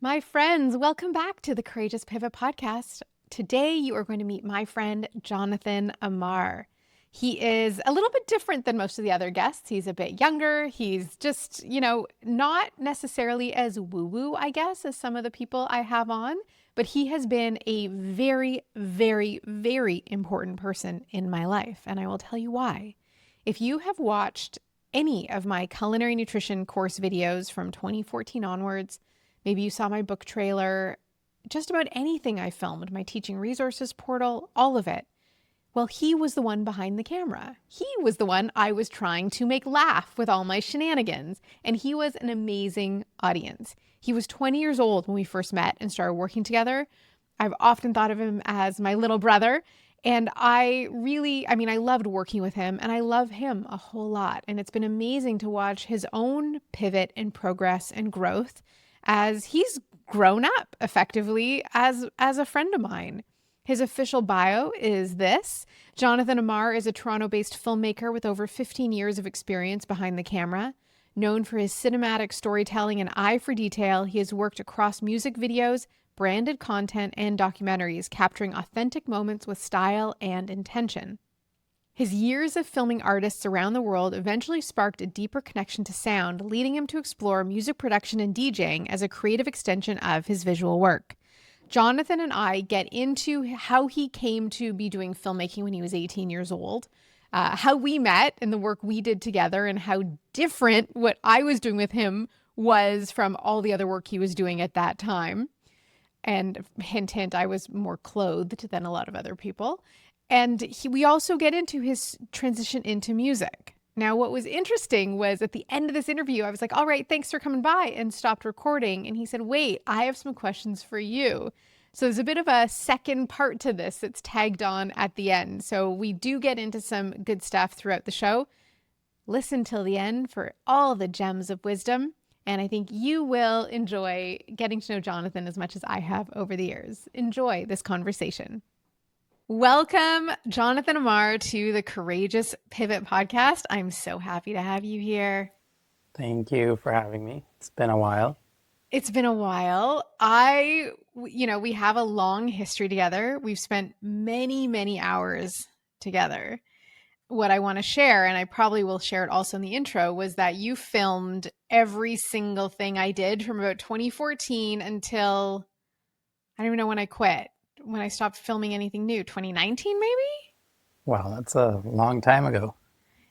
My friends, welcome back to the Courageous Pivot podcast. Today, you are going to meet my friend, Jonathan Amar. He is a little bit different than most of the other guests. He's a bit younger. He's just, not necessarily as woo-woo, I guess, as some of the people I have on, but he has been a very, very, very important person in my life. And I will tell you why. If you have watched any of my culinary nutrition course videos from 2014 onwards, maybe you saw my book trailer, just about anything I filmed, my teaching resources portal, all of it. Well, he was the one behind the camera. He was the one I was trying to make laugh with all my shenanigans. And he was an amazing audience. He was 20 years old when we first met and started working together. I've often thought of him as my little brother. And I loved working with him and I love him a whole lot. And it's been amazing to watch his own pivot and progress and growth as he's grown up effectively as a friend of mine. His official bio is this. Jonathan Amar is a Toronto-based filmmaker with over 15 years of experience behind the camera. Known for his cinematic storytelling and eye for detail, he has worked across music videos, branded content, and documentaries, capturing authentic moments with style and intention. His years of filming artists around the world eventually sparked a deeper connection to sound, leading him to explore music production and DJing as a creative extension of his visual work. Jonathan and I get into how he came to be doing filmmaking when he was 18 years old, how we met and the work we did together, and how different what I was doing with him was from all the other work he was doing at that time. And hint, hint, I was more clothed than a lot of other people. And we also get into his transition into music. Now, what was interesting was at the end of this interview, I was like, all right, thanks for coming by, and stopped recording. And he said, wait, I have some questions for you. So there's a bit of a second part to this that's tagged on at the end. So we do get into some good stuff throughout the show. Listen till the end for all the gems of wisdom. And I think you will enjoy getting to know Jonathan as much as I have over the years. Enjoy this conversation. Welcome, Jonathan Amar, to the Courageous Pivot podcast. I'm so happy to have you here. Thank you for having me. It's been a while. It's been a while. We have a long history together. We've spent many, many hours together. What I want to share, and I probably will share it also in the intro, was that you filmed every single thing I did from about 2014 until, I don't even know when I quit. When I stopped filming anything new, 2019 maybe? Wow, that's a long time ago.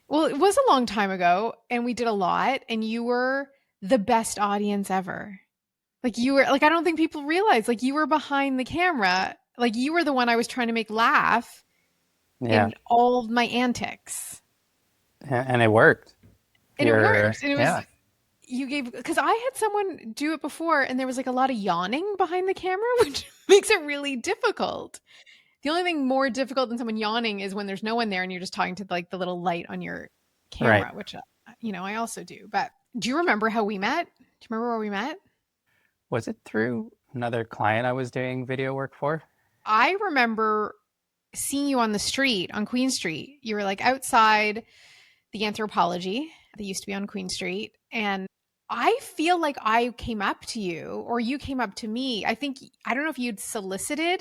Well, it was a long time ago and we did a lot, and you were the best audience ever. I don't think people realize, you were behind the camera. You were the one I was trying to make laugh Yeah, in all of my antics. and it worked. And it worked. And it was, Yeah, because I had someone do it before and there was a lot of yawning behind the camera, which makes it really difficult. The only thing more difficult than someone yawning is when there's no one there and you're just talking to the little light on your right. camera, which, I also do. But do you remember how we met? Do you remember where we met? Was it through another client I was doing video work for? I remember seeing you on the street on Queen Street. You were outside the Anthropology that used to be on Queen Street. And I feel like I came up to you or you came up to me. I don't know if you'd solicited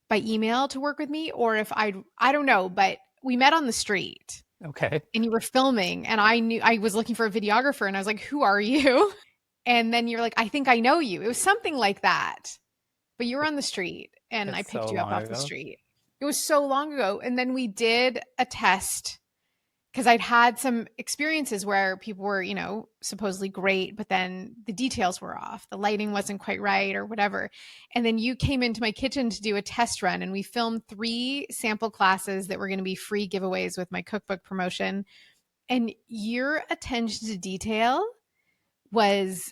by email to work with me or if I don't know, but we met on the street Okay. and you were filming and I knew I was looking for a videographer and I was like, who are you? And then you're like, I think I know you. It was something like that, but you were on the street and I It's so picked you up long off the ago. street. It was so long ago. And then we did a test because I'd had some experiences where people were, supposedly great, but then the details were off. The lighting wasn't quite right or whatever. And then you came into my kitchen to do a test run and we filmed 3 sample classes that were going to be free giveaways with my cookbook promotion. And your attention to detail was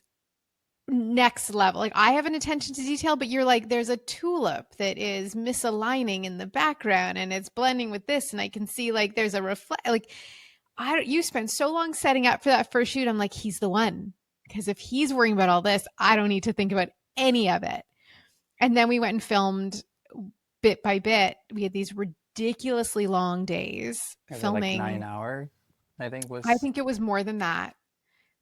next level. I have an attention to detail, but you're there's a tulip that is misaligning in the background and it's blending with this. And I can see there's a reflect, you spent so long setting up for that first shoot. I'm like, he's the one. Because if he's worrying about all this, I don't need to think about any of it. And then we went and filmed bit by bit. We had these ridiculously long days filming. 9 hours, I think was. I think it was more than that.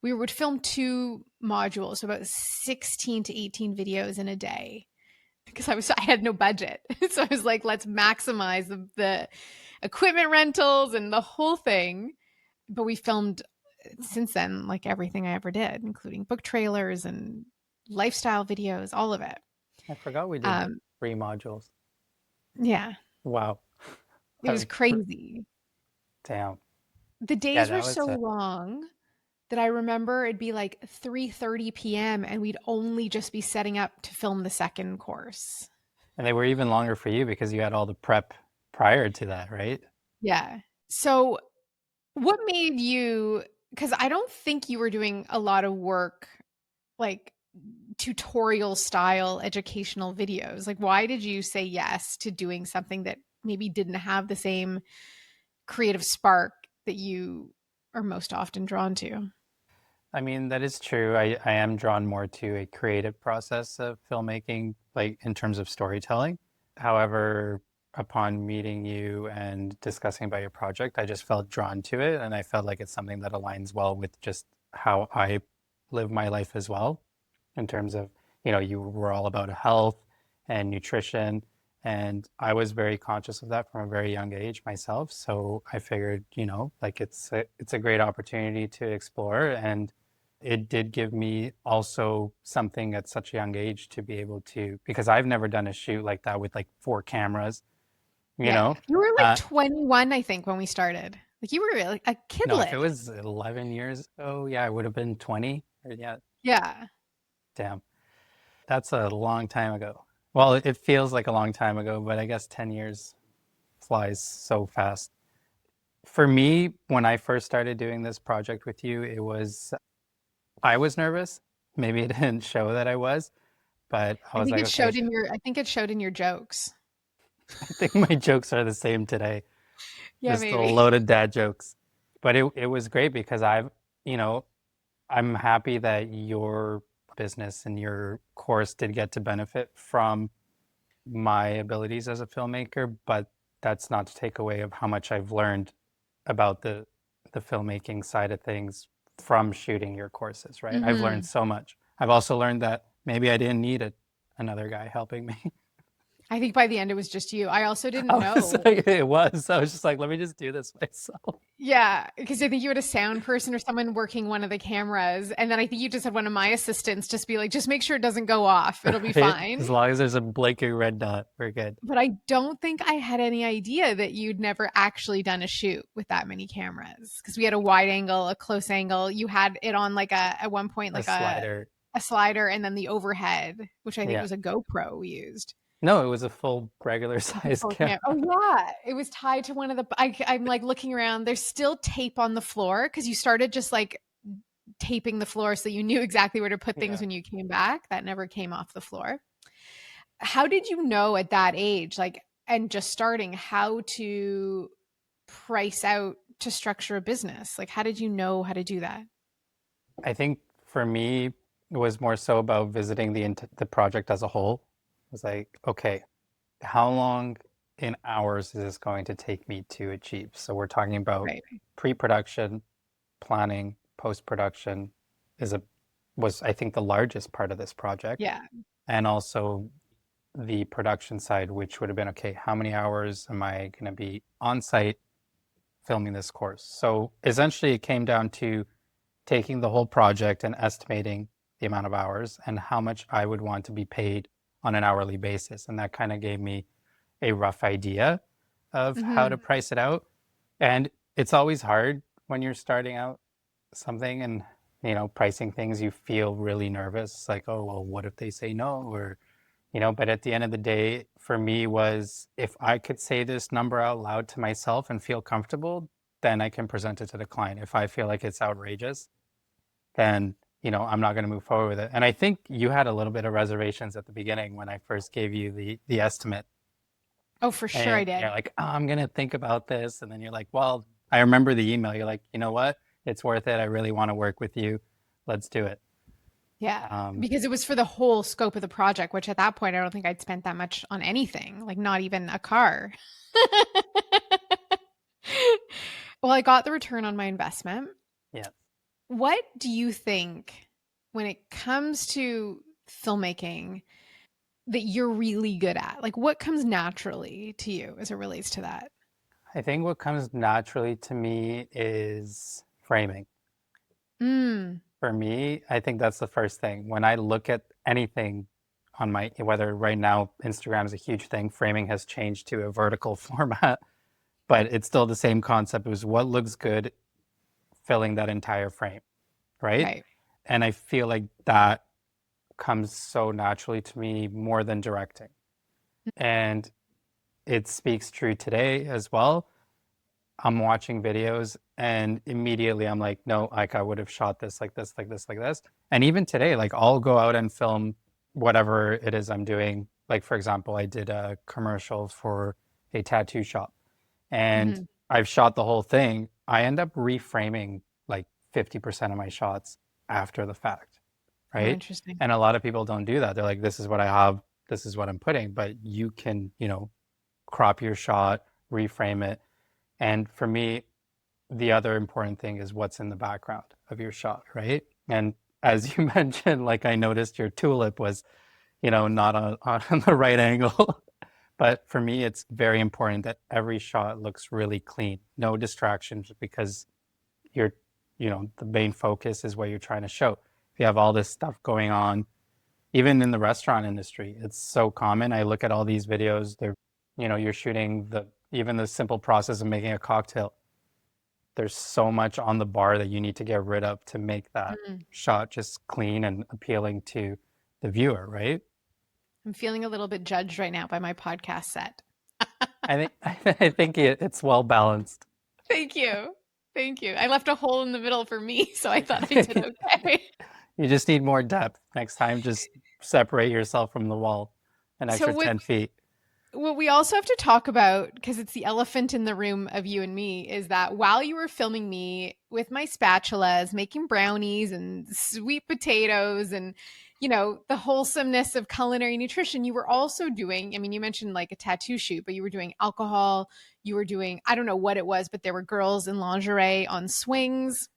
We would film 2 modules, so about 16 to 18 videos in a day because I had no budget. So I was like, let's maximize the equipment rentals and the whole thing. But we filmed since then, like everything I ever did, including book trailers and lifestyle videos, all of it. I forgot we did Um, 3 modules. yeah, Wow. it was Cr- crazy. Damn. The Yeah, days were that so was it. long that I remember it'd be like 3:30 p.m. and we'd only just be setting up to film the second course. And they were even longer for you because you had all the prep prior to that, right? Yeah. So what made you, because I don't think you were doing a lot of work like tutorial style educational videos. Like, why did you say yes to doing something that maybe didn't have the same creative spark that you are most often drawn to? I mean, that is true. I am drawn more to a creative process of filmmaking, like in terms of storytelling. However, upon meeting you and discussing about your project, I just felt drawn to it. And I felt like it's something that aligns well with just how I live my life as well, in terms of, you were all about health and nutrition. And I was very conscious of that from a very young age myself. So I figured, like it's a great opportunity to explore. And it did give me also something at such a young age to be able to, because I've never done a shoot like that with like 4 cameras, you Yeah. know? You were like Uh, 21, I think, when we started. Like you were like a no, if it kidlet. was 11 years ago, yeah, I would have been 20. Or yeah, Yeah. damn. That's a long time ago. Well, it feels like a long time ago, but I guess 10 years flies so fast. For me, when I first started doing this project with you, I was nervous. Maybe it didn't show that I was, but I was like, okay, I think it showed in your jokes. I think my jokes are the same today. Yeah, Just a maybe. loaded dad jokes. But it was great because you know, I'm happy that your business and your course did get to benefit from my abilities as a filmmaker, but that's not to take away of how much I've learned about the filmmaking side of things from shooting your courses, right? I've learned Hmm. so much. I've also learned that maybe I didn't need another guy helping me. I think by the end it was just you. I also didn't I was know. like, it was. I was just like, let me just do this myself. Yeah, because I think you had a sound person or someone working one of the cameras, and then I think you just had one of my assistants just be like, "Just make sure it doesn't go off. It'll be Right? fine." As long as there's a blinking red dot, we're good. But I don't think I had any idea that you'd never actually done a shoot with that many cameras because we had a wide angle, a close angle. You had it on like a at one point A like slider. a slider, and then the overhead, which I think Yeah. was a GoPro we used. No, it was a full regular Like a size full camera. cam. Oh yeah, it was tied to one of the. I'm like looking around. There's still tape on the floor because you started just like taping the floor so you knew exactly where to put things Yeah. when you came back. That never came off the floor. How did you know at that age, like, and just starting, how to price out to structure a business? Like, how did you know how to do that? I think for me, it was more so about visiting the project as a whole. It was like, okay, how long in hours is this going to take me to achieve? So we're talking about Right. pre-production, planning, post-production is a was I think the largest part of this project, Yeah. and also the production side, which would have been okay, how many hours am I going to be on site filming this course? So essentially, it came down to taking the whole project and estimating the amount of hours and how much I would want to be paid on an hourly basis. And that kind of gave me a rough idea of how to Hmm. price it out. And it's always hard when you're starting out something and pricing things, you feel really nervous. It's like, oh well, what if they say no? Or but at the end of the day, for me was if I could say this number out loud to myself and feel comfortable, then I can present it to the client. If I feel like it's outrageous, then I'm not going to move forward with it. And I think you had a little bit of reservations at the beginning when I first gave you the estimate, Oh, for sure I and did. you're like, oh, I'm going to think about this, and then you're like, well, I remember the email. You're like, you know what? It's worth it. I really want to work with you. Let's do it. Yeah. Um, Because it was for the whole scope of the project, which at that point, I don't think I'd spent that much on anything, like not even a car. Well, I got the return on my investment. yeah. What do you think when it comes to filmmaking that you're really good at? Like what comes naturally to you as it relates to that? I think what comes naturally to me is framing. Mm, For me, I think that's the first thing. When I look at anything on my, whether right now Instagram is a huge thing, framing has changed to a vertical format, but it's still the same concept. It was what looks good filling that entire frame, right? right. And I feel like that comes so naturally to me more than directing. And it speaks true today as well. I'm watching videos and immediately I'm like, no, like I would have shot this like this, like this, like this. And even today, like I'll go out and film whatever it is I'm doing. Like, for example, I did a commercial for a tattoo shop and Mhm. I've shot the whole thing. I end up reframing like 50% of my shots after the fact, Oh, right? interesting. And a lot of people don't do that. They're like, this is what I have, this is what I'm putting, but you can, crop your shot, reframe it. And for me, the other important thing is what's in the background of your shot, right? And as you mentioned, like I noticed your tulip was, not on the right angle. But for me, it's very important that every shot looks really clean, no distractions, because you're, the main focus is what you're trying to show. If you have all this stuff going on, even in the restaurant industry, it's so common. I look at all these videos, you're shooting even the simple process of making a cocktail. There's so much on the bar that you need to get rid of to make that Mm. shot just clean and appealing to the viewer, right? I'm feeling a little bit judged right now by my podcast set. I think I think it's well balanced. Thank you. Thank you. I left a hole in the middle for me, so I thought I did okay. You just need more depth. Next time, just separate yourself from the wall an So extra 10 feet. what we also have to talk about, because it's the elephant in the room of you and me, is that while you were filming me with my spatulas, making brownies and sweet potatoes and, the wholesomeness of culinary nutrition, you were also doing, I mean, you mentioned like a tattoo shoot, but you were doing alcohol, you were doing, I don't know what it was, but there were girls in lingerie on swings.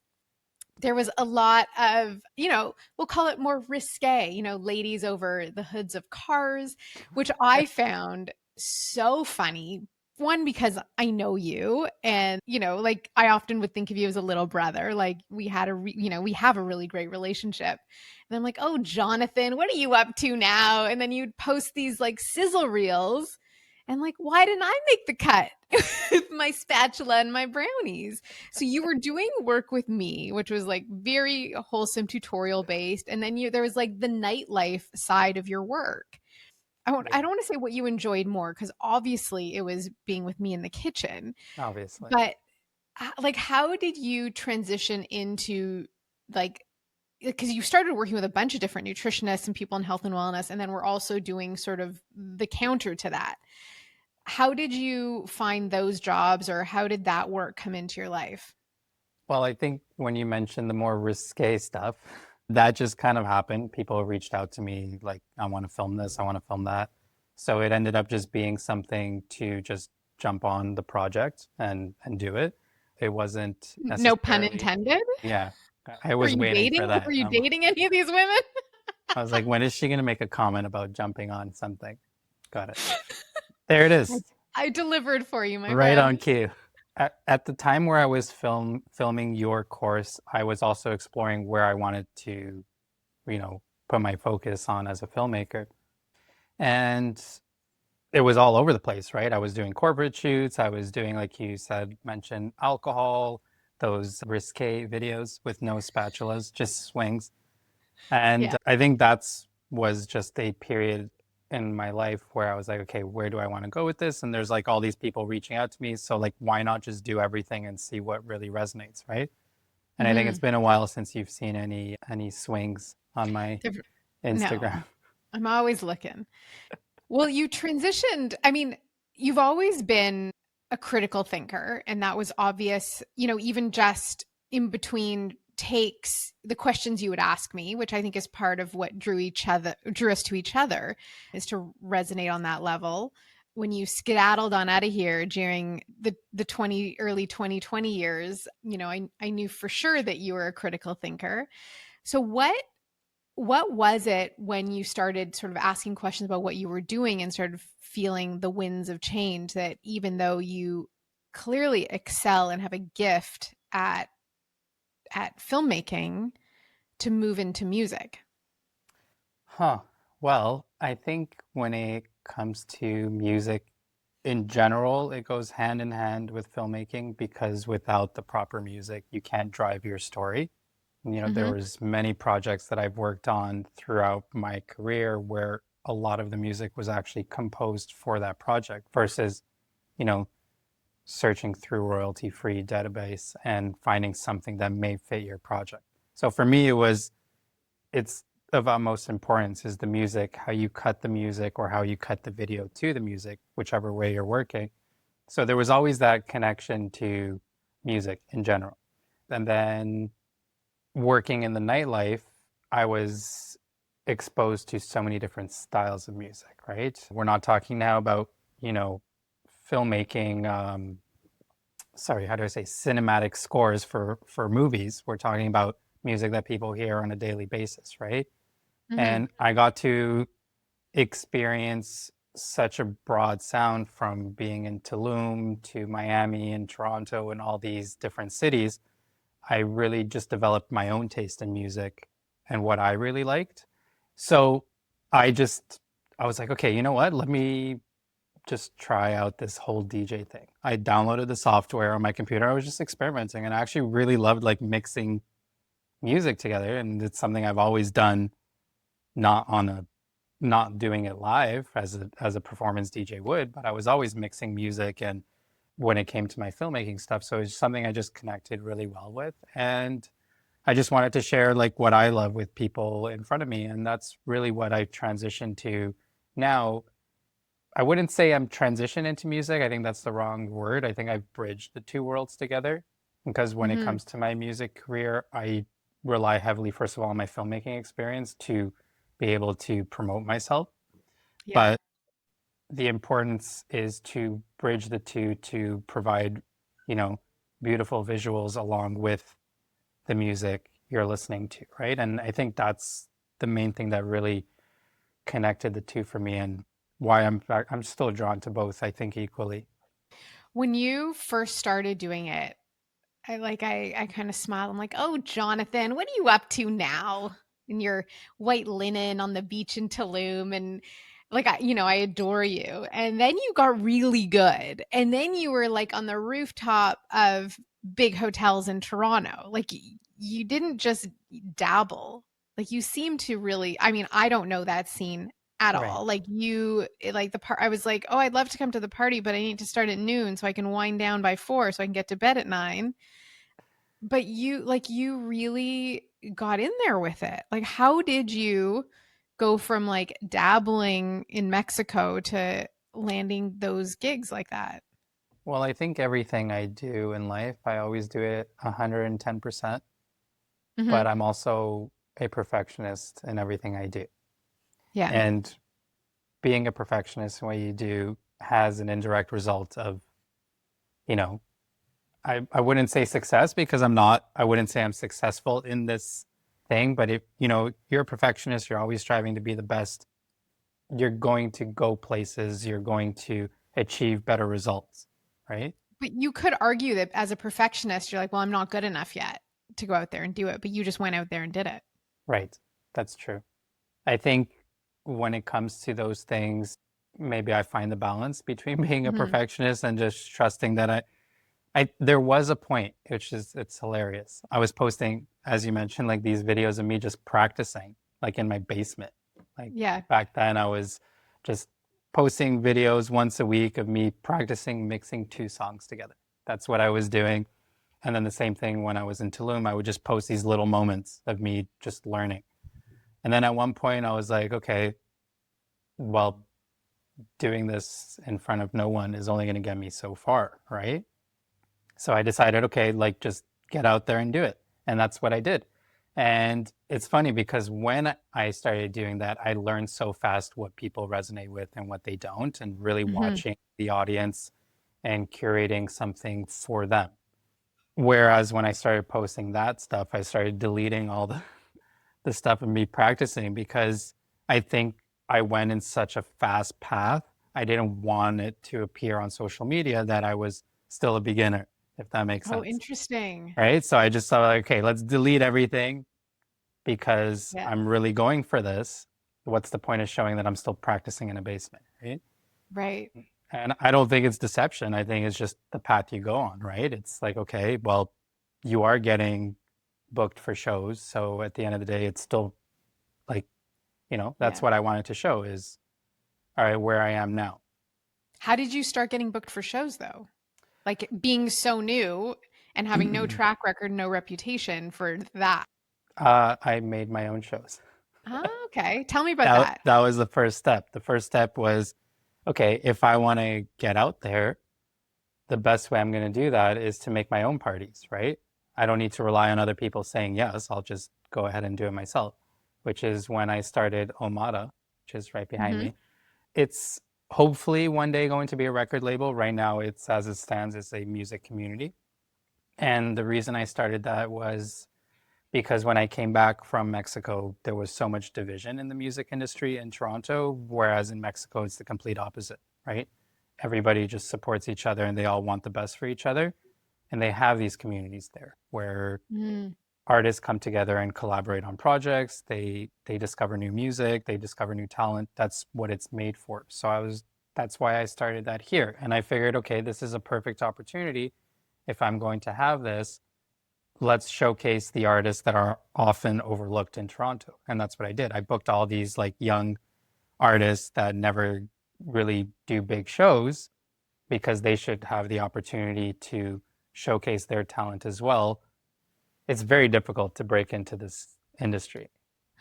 There was a lot of, we'll call it more risque, ladies over the hoods of cars, which I found so funny. One, because I know you, and, like I often would think of you as a little brother. Like we have a really great relationship. And I'm like, oh, Jonathan, what are you up to now? And then you'd post these like sizzle reels. And like, why didn't I make the cut with my spatula and my brownies? So you were doing work with me, which was like very wholesome tutorial based, and then there was like the nightlife side of your work. I Yeah, don't want to say what you enjoyed more because obviously it was being with me in the kitchen, obviously. but like how did you transition into like because you started working with a bunch of different nutritionists and people in health and wellness, and then we're also doing sort of the counter to that. How did you find those jobs, or how did that work come into your life? Well, I think when you mentioned the more risque stuff, that just kind of happened. People reached out to me like, I want to film this, I want to film that. So it ended up just being something to just jump on the project and do it. It wasn't No pun necessarily, intended. yeah, I Were was you waiting for dating? Were that. you dating any of these women? I was like, when is she going to make a comment about jumping on something? Got it. There it is. I delivered for you, my Right friend. on cue. At the time where I was filming your course, I was also exploring where I wanted to, put my focus on as a filmmaker. And it was all over the place, right? I was doing corporate shoots. I was doing, like you said, mentioned alcohol, those risque videos with no spatulas, just swings. And Yeah. I think that's was just a period in my life where I was like, okay, where do I want to go with this? And there's like all these people reaching out to me. So like, why not just do everything and see what really resonates, right? And I think it's Mhm. been a while since you've seen any swings on my Different no, Instagram. I'm always looking. Well, you transitioned I mean, you've always been a critical thinker, and that was obvious, even just in between takes, the questions you would ask me, which I think is part of what drew us to each other, is to resonate on that level. When you skedaddled on out of here during the early 2020 years, I knew for sure that you were a critical thinker. So what what was it when you started sort of asking questions about what you were doing and started feeling the winds of change that even though you clearly excel and have a gift at filmmaking to move into music? Huh. Well, I think when it comes to music in general, it goes hand in hand with filmmaking because without the proper music, you can't drive your story. There Mhm. was many projects that I've worked on throughout my career where a lot of the music was actually composed for that project versus, you know, searching through royalty-free database and finding something that may fit your project. So for me, it's of utmost importance is the music, how you cut the music or how you cut the video to the music, whichever way you're working. So there was always that connection to music in general. And then working in the nightlife, I was exposed to so many different styles of music, right? We're not talking now about, you know, filmmaking, sorry, how do I say, cinematic scores for movies. We're talking about music that people hear on a daily basis, right? Mhm. And I got to experience such a broad sound from being in Tulum to Miami and Toronto and all these different cities. I really just developed my own taste in music and what I really liked. So I just, I was like, okay, you know what? Let me just try out this whole DJ thing. I downloaded the software on my computer. I was just experimenting and I actually really loved like mixing music together. And it's something I've always done, not on a not doing it live as a performance DJ would, but I was always mixing music and when it came to my filmmaking stuff. So it's something I just connected really well with. And I just wanted to share like what I love with people in front of me. And that's really what I've transitioned to now. I wouldn't say I'm transitioned into music. I think that's the wrong word. I think I've bridged the two worlds together because when it Mhm. comes to my music career, I rely heavily, first of all, on my filmmaking experience to be able to promote myself. Yeah. But the importance is to bridge the two to provide, you know, beautiful visuals along with the music you're listening to, right? And I think that's the main thing that really connected the two for me and why I'm still drawn to both, I think equally. When you first started doing it, I kind of smiled. I'm like, "Oh, Jonathan, what are you up to now in your white linen on the beach in Tulum?" And like, I adore you. And then you got really good. And then you were like on the rooftop of big hotels in Toronto. Like you didn't just dabble. Like you seem to really, I mean, I don't know that scene at Right. all. Like the part I was like, "Oh, I'd love to come to the party, but I need to start at noon so I can wind down by 4 so I can get to bed at 9." But you really got in there with it. Like, how did you go from, like, dabbling in Mexico to landing those gigs like that? Well, I think everything I do in life, I always do it 110%, but Mhm. I'm also a perfectionist in everything I do. Yeah. And being a perfectionist in what you do has an indirect result of, you know, I wouldn't say success because I'm not, I wouldn't say I'm successful in this thing, but if, you're a perfectionist, you're always striving to be the best, you're going to go places, you're going to achieve better results, right? But you could argue that as a perfectionist, you're like, "Well, I'm not good enough yet to go out there and do it," but you just went out there and did it. Right. That's true. I think when it comes to those things, maybe I find the balance between being a Mhm. perfectionist and just trusting that there was a point, which is it's hilarious. I was posting, as you mentioned, like these videos of me just practicing, like in my basement. Like Yeah. back then, I was just posting videos once a week of me practicing mixing two songs together. That's what I was doing. And then the same thing when I was in Tulum, I would just post these little moments of me just learning. And then at one point, I was like, okay, well, doing this in front of no one is only going to get me so far, right? So I decided, okay, like just get out there and do it. And that's what I did. And it's funny because when I started doing that, I learned so fast what people resonate with and what they don't, and really Mhm. watching the audience and curating something for them. Whereas when I started posting that stuff, I started deleting all the stuff of me practicing because I think I went in such a fast path. I didn't want it to appear on social media that I was still a beginner, if that makes Oh, sense. interesting. Right. So I just thought, like, okay, let's delete everything because Yeah. I'm really going for this. What's the point of showing that I'm still practicing in a basement? Right. Right. And I don't think it's deception. I think it's just the path you go on. Right. It's like, okay, well, you are getting booked for shows. So at the end of the day, it's still like, that's Yeah. what I wanted to show is, all right, where I am now. How did you start getting booked for shows though? Like being so new and having no track record, no reputation for that. I made my own shows. Ah, okay. Tell me about That that. that was the first step. The first step was, okay, if I want to get out there, the best way I'm going to do that is to make my own parties, right? I don't need to rely on other people saying yes. I'll just go ahead and do it myself, which is when I started Omada, which is right behind Hmm. me. It's hopefully one day going to be a record label. Right now, it's as it stands, it's a music community. And the reason I started that was because when I came back from Mexico, there was so much division in the music industry in Toronto, whereas in Mexico, it's the complete opposite, right? Everybody just supports each other and they all want the best for each other. And they have these communities there where Mm. artists come together and collaborate on projects. They discover new music, they discover new talent. That's what it's made for. That's why I started that here. And I figured, okay, this is a perfect opportunity. If I'm going to have this, let's showcase the artists that are often overlooked in Toronto. And that's what I did. I booked all these like young artists that never really do big shows because they should have the opportunity to showcase their talent as well. It's very difficult to break into this industry.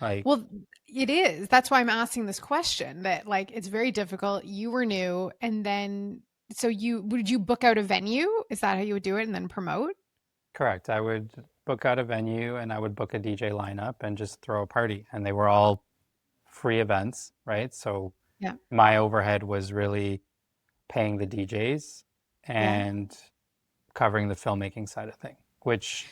Like, Well, it is. That's why I'm asking this question that like it's very difficult. You were new and then so you would you book out a venue? Is that how you would do it and then promote? correct. I would book out a venue and I would book a DJ lineup and just throw a party. And they were all free events, right? So Yeah. my overhead was really paying the DJs Yeah. and covering the filmmaking side of thing, which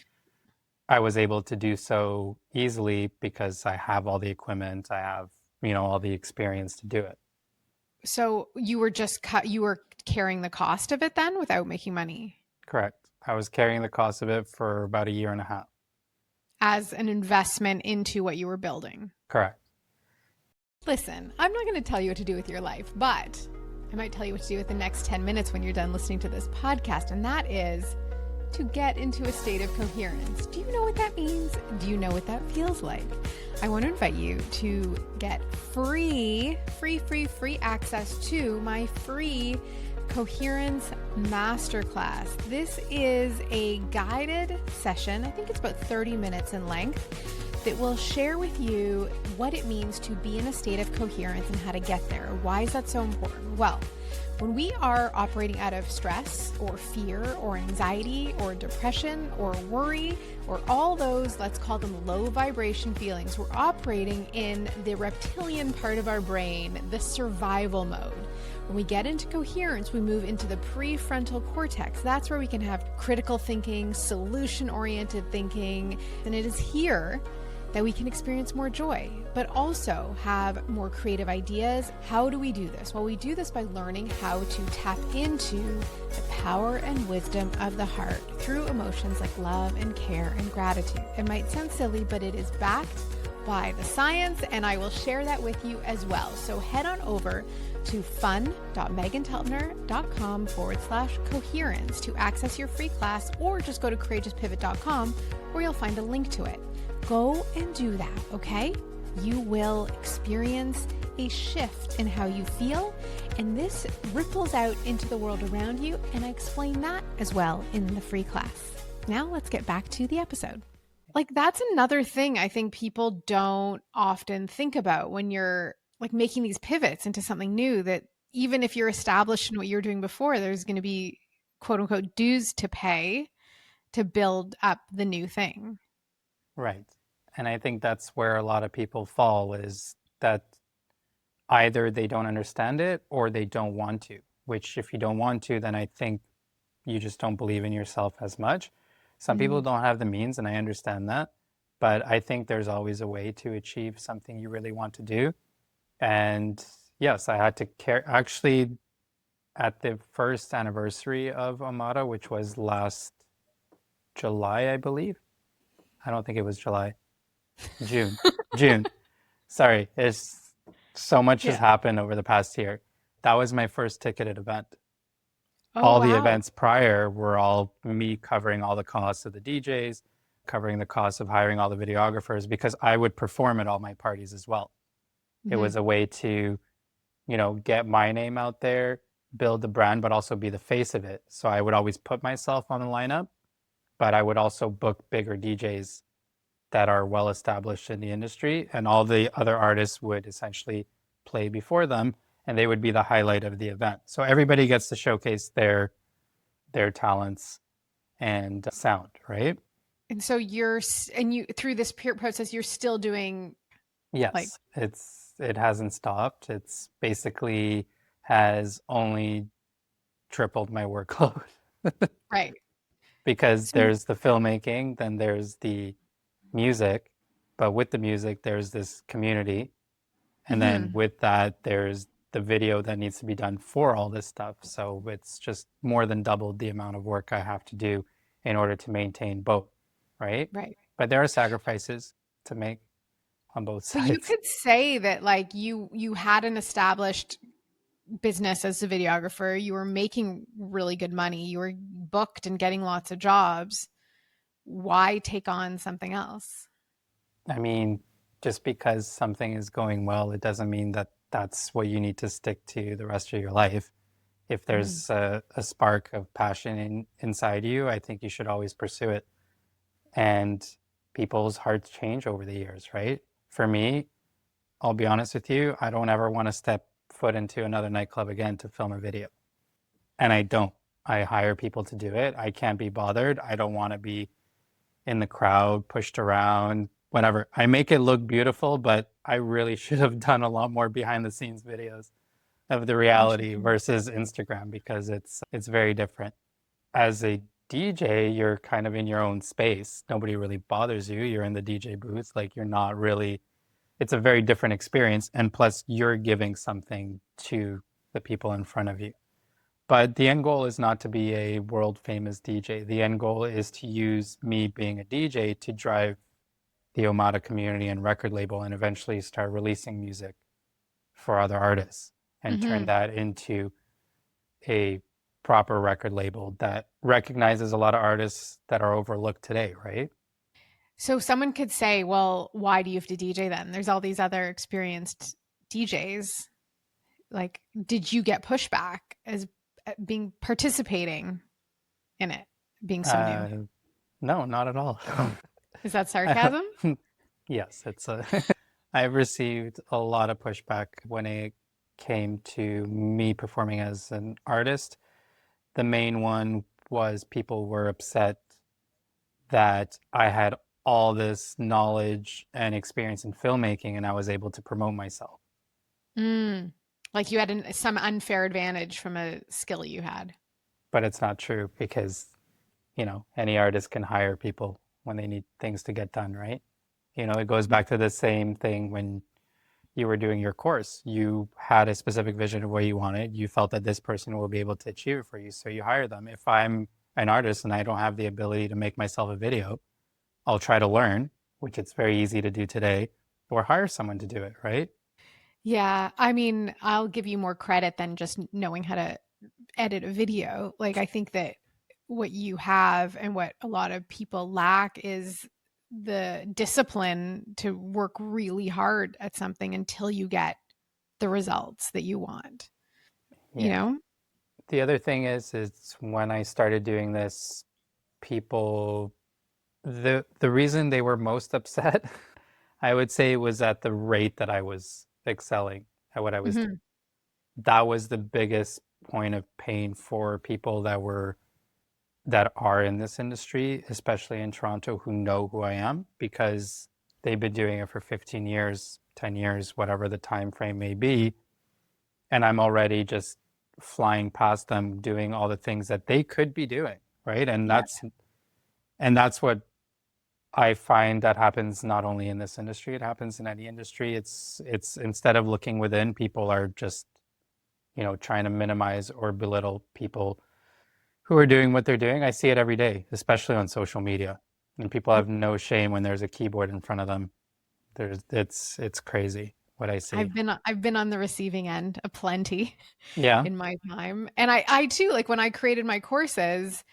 I was able to do so easily because I have all the equipment, I have, all the experience to do it. So you were just you were carrying the cost of it then without making money Correct. I was carrying the cost of it for about a year and a half. as an investment into what you were building. Correct. Listen, I'm not going to tell you what to do with your life, but I might tell you what to do with the next 10 minutes when you're done listening to this podcast, and that is to get into a state of coherence. Do you know what that means? Do you know what that feels like? I want to invite you to get free access to my free Coherence Masterclass. This is a guided session. I think it's about 30 minutes in length that will share with you what it means to be in a state of coherence and how to get there. Why is that so important? Well, when we are operating out of stress or fear or anxiety or depression or worry or all those, let's call them low vibration feelings, we're operating in the reptilian part of our brain, the survival mode. When we get into coherence, we move into the prefrontal cortex. That's where we can have critical thinking, solution-oriented thinking, and it is here that we can experience more joy, but also have more creative ideas. How do we do this? Well, we do this by learning how to tap into the power and wisdom of the heart through emotions like love and care and gratitude. It might sound silly, but it is backed by the science, and I will share that with you as well. So head on over to fun.megantelpner.com/coherence to access your free class, or just go to courageouspivot.com where you'll find a link to it. Go and do that, okay? You will experience a shift in how you feel, and this ripples out into the world around you, and I explain that as well in the free class. Now let's get back to the episode. Like that's another thing I think people don't often think about when you're like making these pivots into something new, that even if you're established in what you were doing before, there's going to be quote unquote dues to pay to build up the new thing. Right. And I think that's where a lot of people fall is that either they don't understand it or they don't want to, which if you don't want to, then I think you just don't believe in yourself as much. Some people Mm. don't have the means, and I understand that. But I think there's always a way to achieve something you really want to do. And yes, I had to care. Actually, at the first anniversary of Amada, which was last July, I believe. I don't think it was July, June. June. Sorry, it's so much has Yeah. happened over the past year. That was my first ticketed event. Oh, All the wow. events prior were all me covering all the costs of the DJs, covering the costs of hiring all the videographers because I would perform at all my parties as well. It Hmm. was a way to, get my name out there, build the brand, but also be the face of it. So I would always put myself on the lineup, but I would also book bigger DJs that are well established in the industry, and all the other artists would essentially play before them, and they would be the highlight of the event. So everybody gets to showcase their talents and sound, right? And so and you, through this peer process, you're still doing like, Yes, it hasn't stopped. It's basically has only tripled my workload right. because So, there's the filmmaking, then there's the music, but with the music there's this community. And then mhm. with that, there's the video that needs to be done for all this stuff. So it's just more than doubled the amount of work I have to do in order to maintain both, right? Right. But there are sacrifices to make on both But you sides. could say that like you had an established business as a videographer, you were making really good money, you were booked and getting lots of jobs. Why take on something else? I mean, just because something is going well, it doesn't mean that that's what you need to stick to the rest of your life. If Mhm. there's a spark of passion inside you, I think you should always pursue it. And people's hearts change over the years, right? For me, I'll be honest with you, I don't ever want to step foot into another nightclub again to film a video. And I don't. I hire people to do it. I can't be bothered. I don't want to be in the crowd, pushed around, whatever. I make it look beautiful, but I really should have done a lot more behind the scenes videos of the reality Interesting. versus Instagram because it's very different. As a DJ, you're kind of in your own space. Nobody really bothers you. You're in the DJ booth. Like you're not really, it's a very different experience. And plus, you're giving something to the people in front of you. But the end goal is not to be a world famous DJ. The end goal is to use me being a DJ to drive the Omada community and record label and eventually start releasing music for other artists and turn Hmm. that into a proper record label that recognizes a lot of artists that are overlooked today, right? So someone could say, well, why do you have to DJ then? There's all these other experienced DJs. Like, did you get pushback as being participating in it, being so new? Uh, no, not at all. Is that sarcasm? Yes, it's a. I've received a lot of pushback when it came to me performing as an artist. The main one was people were upset that I had all this knowledge and experience in filmmaking and I was able to promote myself. Mm. Like you had some unfair advantage from a skill you had. But it's not true because, any artist can hire people when they need things to get done, right? It goes back to the same thing when you were doing your course. You had a specific vision of what you wanted. You felt that this person will be able to achieve it for you. So you hire them. If I'm an artist and I don't have the ability to make myself a video, I'll try to learn, which it's very easy to do today, or hire someone to do it, right? Yeah, I mean, I'll give you more credit than just knowing how to edit a video. Like, I think that what you have and what a lot of people lack is the discipline to work really hard at something until you get the results that you want, you Yeah. know? The other thing is when I started doing this, people the reason they were most upset, I would say, was at the rate that I was excelling at what I was doing. Mhm. That was the biggest point of pain for people that are in this industry, especially in Toronto, who know who I am because they've been doing it for 15 years, 10 years, whatever the time frame may be, and I'm already just flying past them doing all the things that they could be doing, right? And Yeah. that's what I find that happens not only in this industry, it happens in any industry. It's instead of looking within, people are just, trying to minimize or belittle people who are doing what they're doing. I see it every day, especially on social media. And people have no shame when there's a keyboard in front of them. It's crazy what I see. I've been on the receiving end of plenty Yeah, in my time. And I too, like when I created my courses,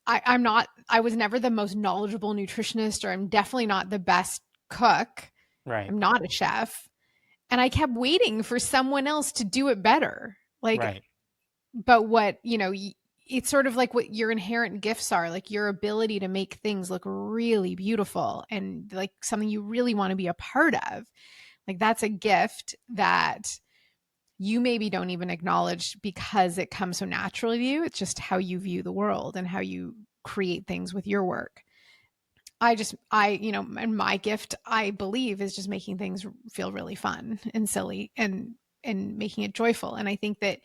I was never the most knowledgeable nutritionist, or I'm definitely not the best cook. right, I'm not a chef. And I kept waiting for someone else to do it better. Like, right. but what, it's sort of like what your inherent gifts are, like your ability to make things look really beautiful and like something you really want to be a part of. Like that's a gift that you maybe don't even acknowledge because it comes so naturally to you. It's just how you view the world and how you create things with your work. And my gift, I believe, is just making things feel really fun and silly and making it joyful. And I think that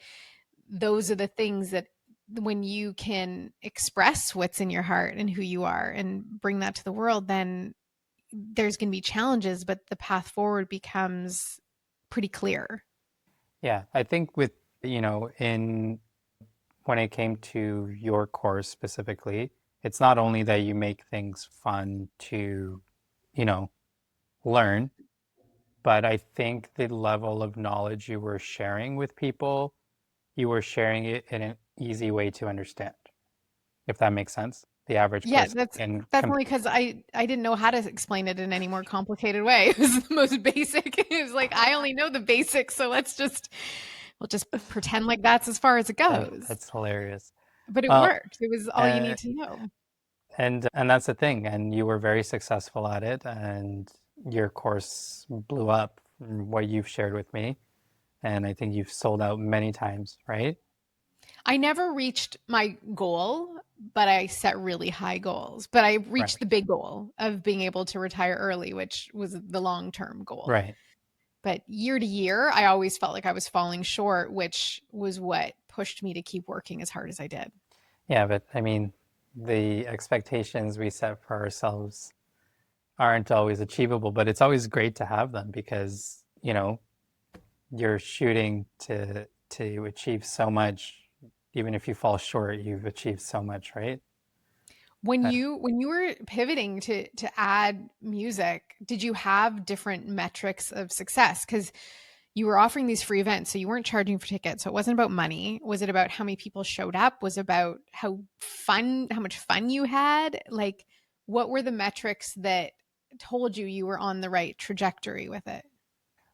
those are the things that when you can express what's in your heart and who you are and bring that to the world, then there's going to be challenges, but the path forward becomes pretty clear. Yeah, I think with, in when it came to your course specifically, it's not only that you make things fun to, you know, learn, but I think the level of knowledge you were sharing with people, you were sharing it in an easy way to understand, if that makes sense. The average Yeah, person can that's only because I didn't know how to explain it in any more complicated way. It was the most basic. It was like I only know the basics, so we'll just pretend like that's as far as it goes. that's hilarious. But it Well, worked. It was all you uh, need to know. and that's the thing, and you were very successful at it, and your course blew up from what you've shared with me, and I think you've sold out many times, right? I never reached my goal, but I set really high goals. But I Right, reached the big goal of being able to retire early, which was the long-term goal. right. But year to year, I always felt like I was falling short, which was what pushed me to keep working as hard as I did. Yeah, but I mean, the expectations we set for ourselves aren't always achievable, but it's always great to have them because, you're shooting to achieve so much. Even if you fall short, you've achieved so much, right? Uh, When you were pivoting to add music, did you have different metrics of success? Because you were offering these free events, so you weren't charging for tickets. So it wasn't about money. Was it about how many people showed up? Was it about how much fun you had? Like, what were the metrics that told you you were on the right trajectory with it?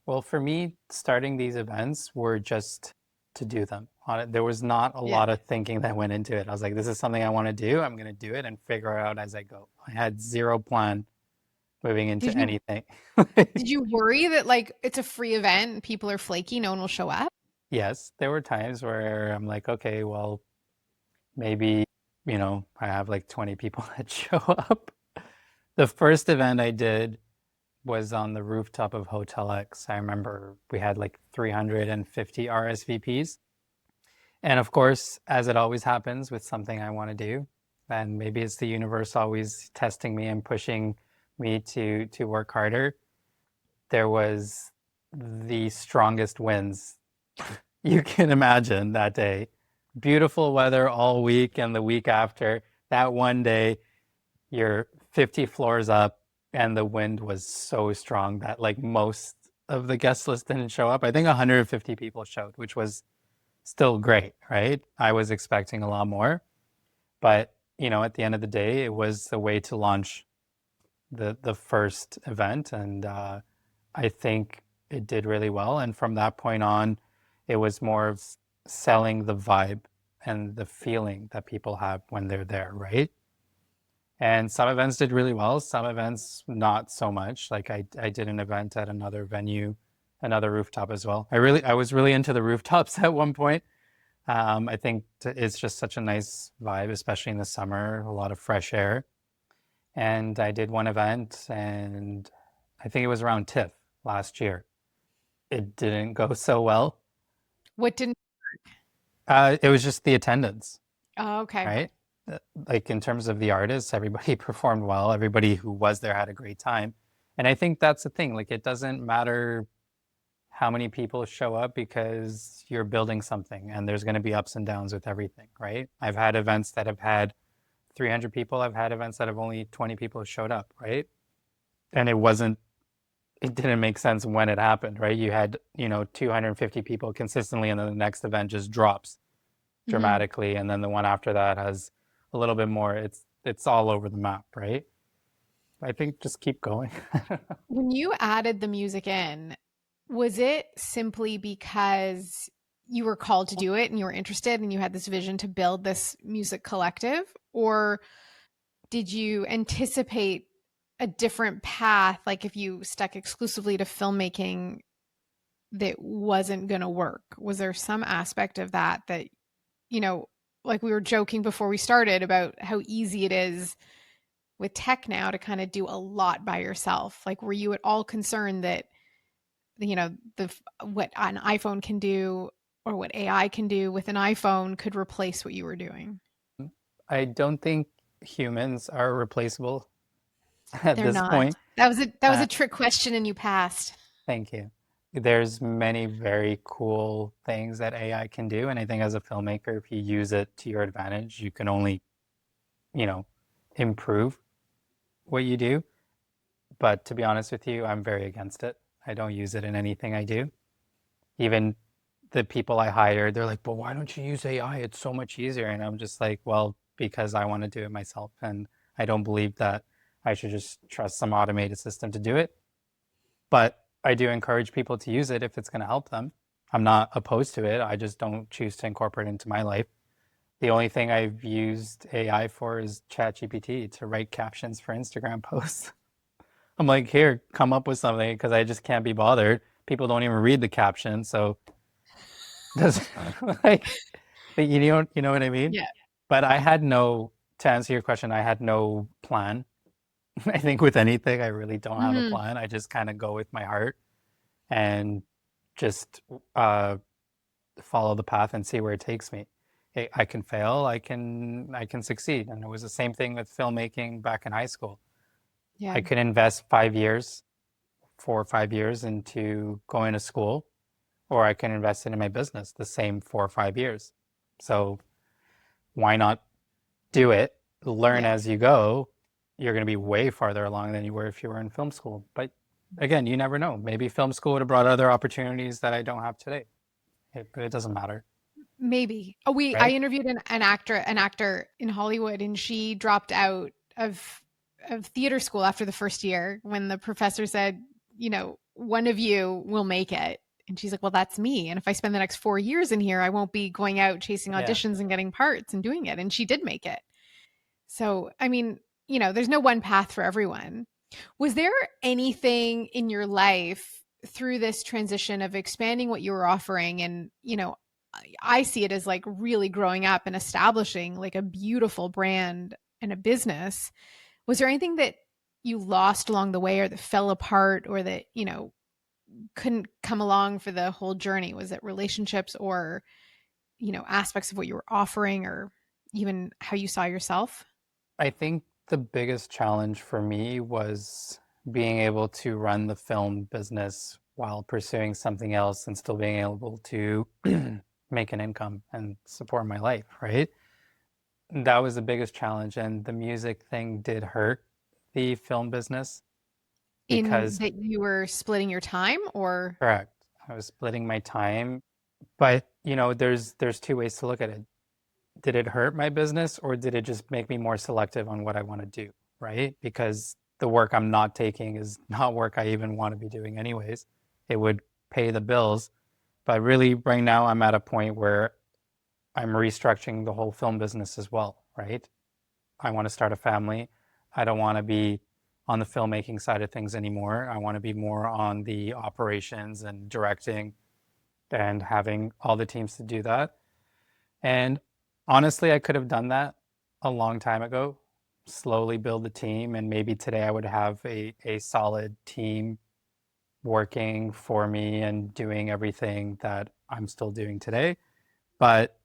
Well, for me, starting these events were just to do them. On it, there was not a Yeah. lot of thinking that went into it. I was like, this is something I want to do. I'm going to do it and figure it out as I go. I had zero plan moving into Did you anything. did you worry that like it's a free event and people are flaky, no one will show up? Yes, there were times where I'm like, okay, well, maybe, I have like 20 people that show up. The first event I did was on the rooftop of Hotel X. I remember we had like 350 RSVPs. And of course, as it always happens with something I want to do, and maybe it's the universe always testing me and pushing me to work harder, there was the strongest winds you can imagine that day. Beautiful weather all week and the week after. That one day, you're 50 floors up, and the wind was so strong that like most of the guest list didn't show up. I think 150 people showed, which was still great, right? I was expecting a lot more, but at the end of the day, it was the way to launch the first event, and I think it did really well. And from that point on, it was more of selling the vibe and the feeling that people have when they're there, right? And some events did really well, some events not so much. Like I did an event at another venue, another rooftop as well. I was really into the rooftops at one point. I think it's just such a nice vibe, especially in the summer, a lot of fresh air. And I did one event, and I think it was around TIFF last year. It didn't go so well. What didn't It was just the attendance, Oh, okay. right? like in terms of the artists, everybody performed well. Everybody who was there had a great time. And I think that's the thing. Like, it doesn't matter how many people show up because you're building something and there's going to be ups and downs with everything, right? I've had events that have had 300 people. I've had events that have only 20 people showed up, right? And it didn't make sense when it happened, right? You had, 250 people consistently, and then the next event just drops Mhm. dramatically, and then the one after that has a little bit more. It's all over the map, right? I think just keep going. When you added the music in, was it simply because you were called to do it and you were interested and you had this vision to build this music collective? Or did you anticipate a different path, like if you stuck exclusively to filmmaking, that wasn't going to work? Was there some aspect of that that, you know, like we were joking before we started about how easy it is with tech now to kind of do a lot by yourself? Like, were you at all concerned that, the what an iPhone can do or what AI can do with an iPhone could replace what you were doing? I don't think humans are replaceable at They're this not. point. That was a Uh, trick question and you passed. Thank you. There's many very cool things that AI can do, and I think as a filmmaker, if you use it to your advantage, you can only, you know, improve what you do. But to be honest with you, I'm very against it. I don't use it in anything I do. Even the people I hire, they're like, "Well, why don't you use AI? It's so much easier." And I'm just like, "Well, because I want to do it myself, and I don't believe that I should just trust some automated system to do it." But I do encourage people to use it if it's going to help them. I'm not opposed to it. I just don't choose to incorporate it into my life. The only thing I've used AI for is ChatGPT to write captions for Instagram posts. I'm like, here, come up with something because I just can't be bothered. People don't even read the caption, so does like, but you know what I mean? Yeah. But I had no, to answer your question, I had no plan. I think with anything, I really don't have a Mhm. plan. I just kind of go with my heart and just uh, follow the path and see where it takes me. I can fail, I can succeed, and it was the same thing with filmmaking back in high school. Yeah. I could invest 5 years, 4 or 5 years into going to school, or I can invest it in my business the same 4 or 5 years. So why not do it? Learn Yeah. as you go. You're going to be way farther along than you were if you were in film school. But again, you never know. Maybe film school would have brought other opportunities that I don't have today. But it doesn't matter, Maybe. Oh, I right? interviewed an actor in Hollywood, and she dropped out of theater school after the first year when the professor said, one of you will make it. And she's like, well, that's me. And if I spend the next 4 years in here, I won't be going out chasing Yeah. auditions and getting parts and doing it. And she did make it. So, I mean, there's no one path for everyone. Was there anything in your life through this transition of expanding what you were offering? And, I see it as like really growing up and establishing like a beautiful brand and a business. Was there anything that you lost along the way or that fell apart or that, couldn't come along for the whole journey? Was it relationships or, aspects of what you were offering or even how you saw yourself? I think the biggest challenge for me was being able to run the film business while pursuing something else and still being able to make an income and support my life, right? That was the biggest challenge. And the music thing did hurt the film business In because, that you were splitting your time or correct, I was splitting my time. But, there's two ways to look at it. Did it hurt my business or did it just make me more selective on what I want to do, right? Because the work I'm not taking is not work I even want to be doing anyways. It would pay the bills. But really, right now, I'm at a point where I'm restructuring the whole film business as well, right? I want to start a family. I don't want to be on the filmmaking side of things anymore. I want to be more on the operations and directing and having all the teams to do that. And honestly, I could have done that a long time ago, slowly build a team, and maybe today I would have a solid team working for me and doing everything that I'm still doing today. But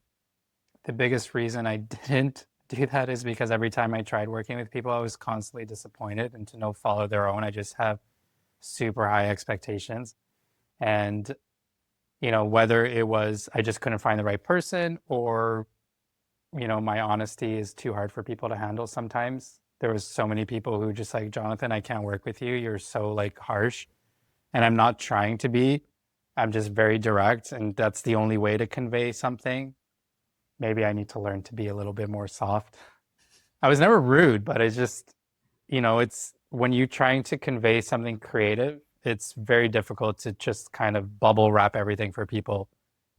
the biggest reason I didn't do that is because every time I tried working with people, I was constantly disappointed, and to no follow their own, I just have super high expectations. And, whether it was I just couldn't find the right person, or, my honesty is too hard for people to handle sometimes. There was so many people who just like, Jonathan, I can't work with you. You're so like harsh. And I'm not trying to be. I'm just very direct, and that's the only way to convey something. Maybe I need to learn to be a little bit more soft. I was never rude, but it's just, it's when you're trying to convey something creative, it's very difficult to just kind of bubble wrap everything for people.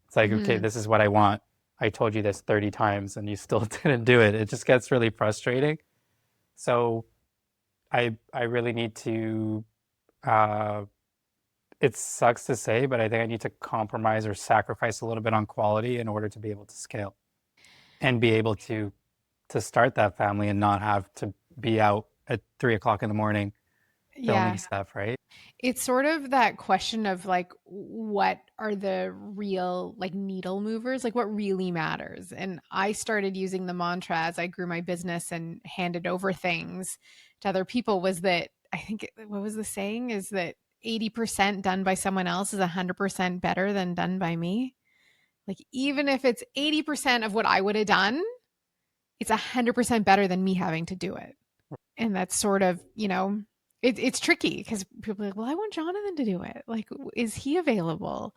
It's like, okay, Mhm. this is what I want. I told you this 30 times and you still didn't do it. It just gets really frustrating. So I really need to uh it sucks to say, but I think I need to compromise or sacrifice a little bit on quality in order to be able to scale and be able to start that family and not have to be out at 3 o'clock in the morning filming Yeah. stuff, right? It's sort of that question of like, what are the real like needle movers? Like, what really matters? And I started using the mantra as I grew my business and handed over things to other people was that I think, what was the saying is that 80% done by someone else is 100% better than done by me. Like, even if it's 80% of what I would have done, it's 100% better than me having to do it. And that's sort of, it's tricky because people are like, well, I want Jonathan to do it. Like, is he available?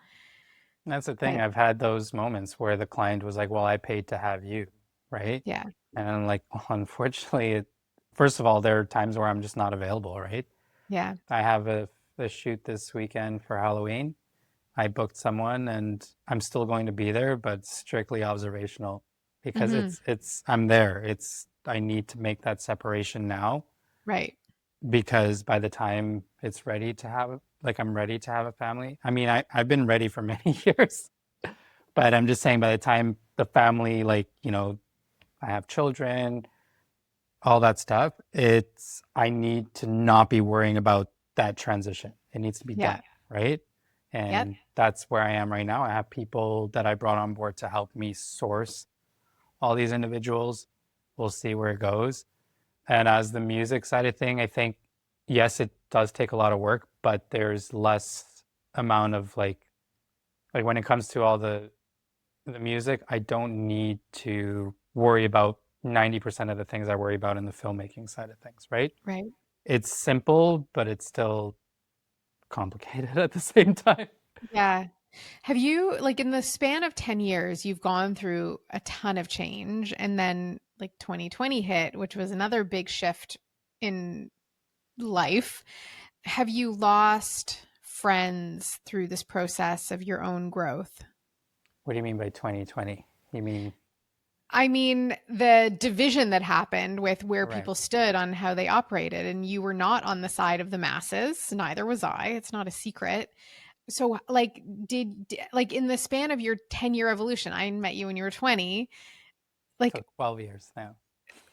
And that's the thing. But I've had those moments where the client was like, well, I paid to have you, right? yeah, And I'm like, well, unfortunately, first of all, there are times where I'm just not available, right? yeah. I have a shoot this weekend for Halloween. I booked someone and I'm still going to be there, but strictly observational because Hmm. I'm there. I need to make that separation now Right. because by the time it's ready to have, like, I'm ready to have a family. I mean, I've been ready for many years, but I'm just saying by the time the family, like, I have children, all that stuff, I need to not be worrying about that transition. It needs to be Yeah. done, right? Yep. And that's where I am right now. I have people that I brought on board to help me source all these individuals. We'll see where it goes. And as the music side of thing, I think, yes, it does take a lot of work, but there's less amount of like when it comes to all the music, I don't need to worry about 90% of the things I worry about in the filmmaking side of things, right? Right. It's simple, but it's still complicated at the same time. Yeah. Have you, like, in the span of 10 years, you've gone through a ton of change, and then like 2020 hit, which was another big shift in life. Have you lost friends through this process of your own growth? What do you mean by 2020? You mean, I mean, the division that happened with where right. people stood on how they operated, and you were not on the side of the masses. Neither was I. It's not a secret. So, like, like in the span of your 10-year evolution, I met you when you were 20. So Like, 12 years now.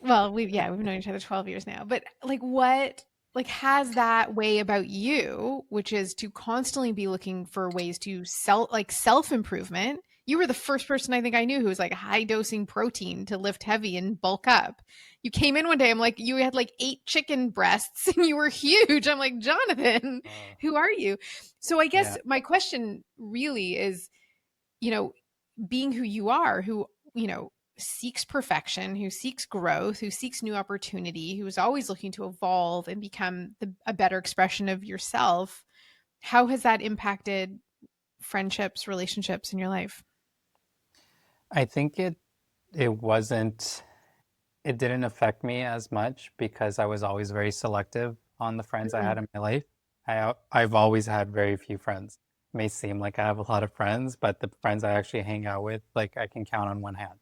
well, we've known each other 12 years now, but like what like has that way about you, which is to constantly be looking for ways to self improvement. You were the first person I think I knew who was like high dosing protein to lift heavy and bulk up. You came in one day, I'm like, you had like 8 chicken breasts and you were huge. I'm like, Jonathan, Uh, who are you? So I guess yeah. my question really is, you know, being who you are, who, seeks perfection, who seeks growth, who seeks new opportunity, who is always looking to evolve and become a better expression of yourself. How has that impacted friendships, relationships in your life? I think it wasn't it didn't affect me as much because I was always very selective on the friends I Mm. had in my life. I've always had very few friends. It may seem like I have a lot of friends, but the friends I actually hang out with, like, I can count on one hand.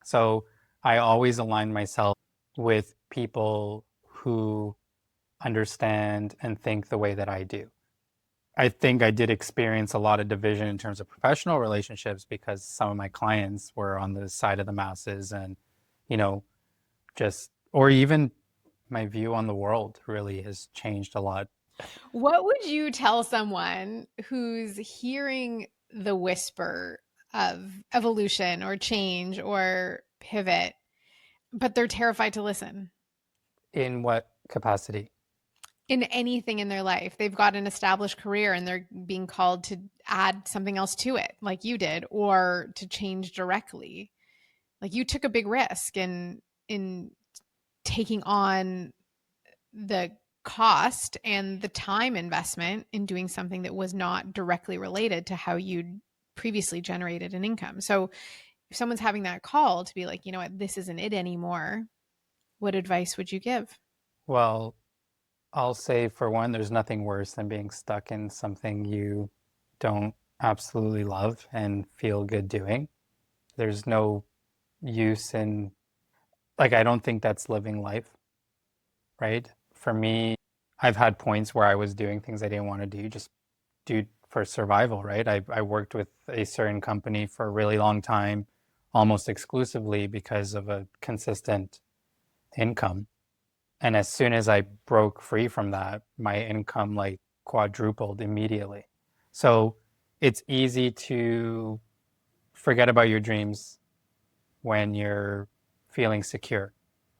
So I always align myself with people who understand and think the way that I do. I think I did experience a lot of division in terms of professional relationships because some of my clients were on the side of the masses, and, you know, just, or even my view on the world really has changed a lot. What would you tell someone who's hearing the whisper of evolution or change or pivot? but they're terrified to listen. In what capacity? In anything in their life. They've got an established career and they're being called to add something else to it, like you did, or to change directly. Like you took a big risk in taking on the cost and the time investment in doing something that was not directly related to how you'd previously generated an income. So if someone's having that call to be like, you know what, this isn't it anymore, what advice would you give? Well, I'll say for one, there's nothing worse than being stuck in something you don't absolutely love and feel good doing. There's no use in, like, I don't think that's living life, right? For me, I've had points where I was doing things I didn't want to do, just do for survival, right? I worked with a certain company for a really long time, almost exclusively because of a consistent income. And as soon as I broke free from that, my income like quadrupled immediately. So it's easy to forget about your dreams when you're feeling secure,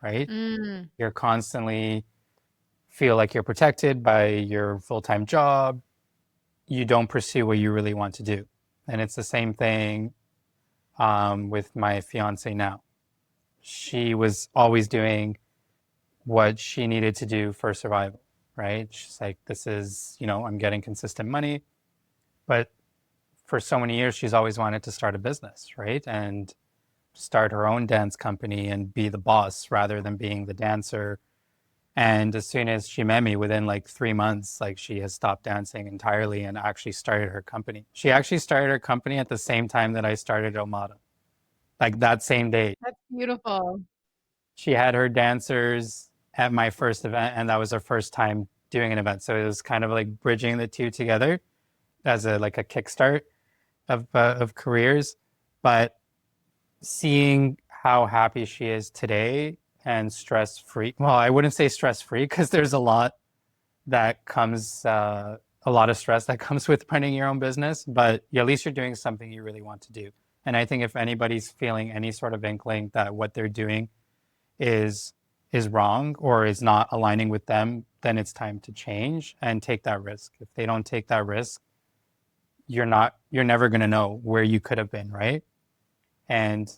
right? Mm. You're constantly feel like you're protected by your full-time job. You don't pursue what you really want to do. And it's the same thing with my fiance now. She was always doing what she needed to do for survival, right? She's like, this is, I'm getting consistent money. But for so many years, she's always wanted to start a business, right? And start her own dance company and be the boss rather than being the dancer. And as soon as she met me, within like 3 months, like she has stopped dancing entirely and actually started her company. She actually started her company at the same time that I started Omada, like that same day. That's beautiful. She had her dancers at my first event, and that was her first time doing an event. So it was kind of like bridging the two together as a like a kickstart of careers. But seeing how happy she is today and stress free. Well, I wouldn't say stress free because there's a lot that comes, a lot of stress that comes with running your own business. But at least you're doing something you really want to do. And I think if anybody's feeling any sort of inkling that what they're doing is is wrong or is not aligning with them, then it's time to change and take that risk. If they don't take that risk, you're never going to know where you could have been, right? And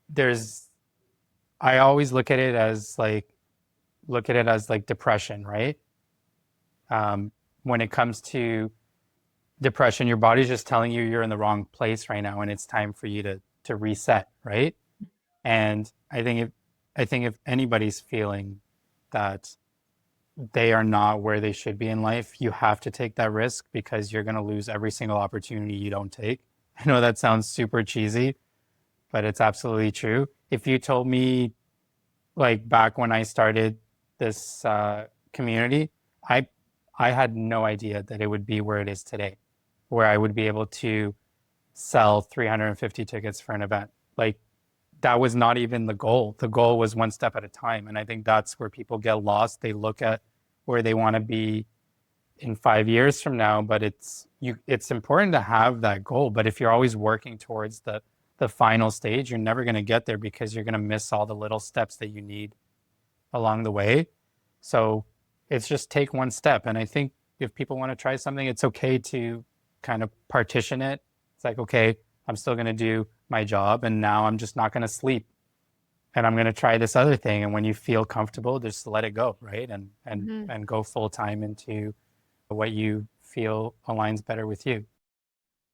there's I always look at it as like depression, right? When it comes to depression, your body's just telling you you're in the wrong place right now and it's time for you to reset, right? And I think if anybody's feeling that they are not where they should be in life, you have to take that risk because you're going to lose every single opportunity you don't take. I know that sounds super cheesy, but it's absolutely true. If you told me, like back when I started this community, I I had no idea that it would be where it is today, where I would be able to sell 350 tickets for an event. Like that was not even the goal. The goal was one step at a time. And I think that's where people get lost. They look at where they want to be in 5 years from now, but it's important to have that goal. But if you're always working towards the final stage, you're never going to get there because you're going to miss all the little steps that you need along the way. So it's just take one step. And I think if people want to try something, it's okay to kind of partition it. It's like, okay, I'm still going to do my job and now I'm just not going to sleep and I'm going to try this other thing. And when you feel comfortable, just let it go, right? Mhm. And go full time into what you feel aligns better with you.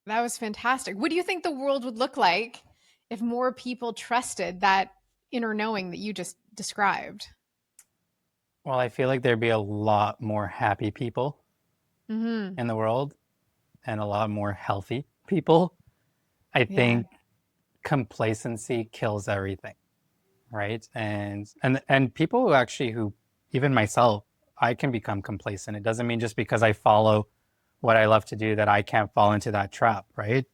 That was fantastic. What do you think the world would look like if more people trusted that inner knowing that you just described? Well, I feel like there'd be a lot more happy people Hmm. in the world and a lot more healthy people. I Yeah. think complacency kills everything, right? And people who actually who even myself, I can become complacent. It doesn't mean just because I follow what I love to do that I can't fall into that trap, right?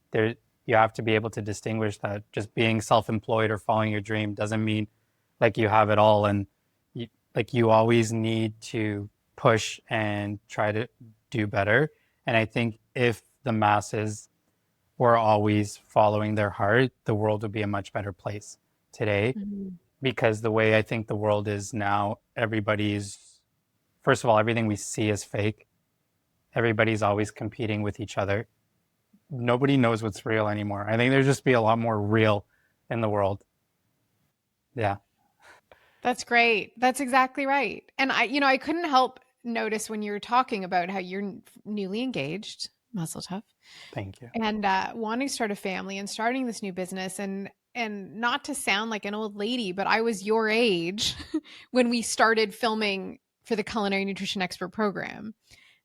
There you have to be able to distinguish that just being self-employed or following your dream doesn't mean like you have it all and like you always need to push and try to do better. And I think if the masses were always following their heart, the world would be a much better place today. Mhm. because the way I think the world is now, everybody's, first of all, everything we see is fake. Everybody's always competing with each other. Nobody knows what's real anymore. I think there's just be a lot more real in the world. Yeah, That's great. That's exactly right. And I couldn't help notice when you were talking about how you're newly engaged, muzzle tough, thank you. and wanting to start a family and starting this new business, and not to sound like an old lady, but I was your age when we started filming for the Culinary Nutrition Expert program.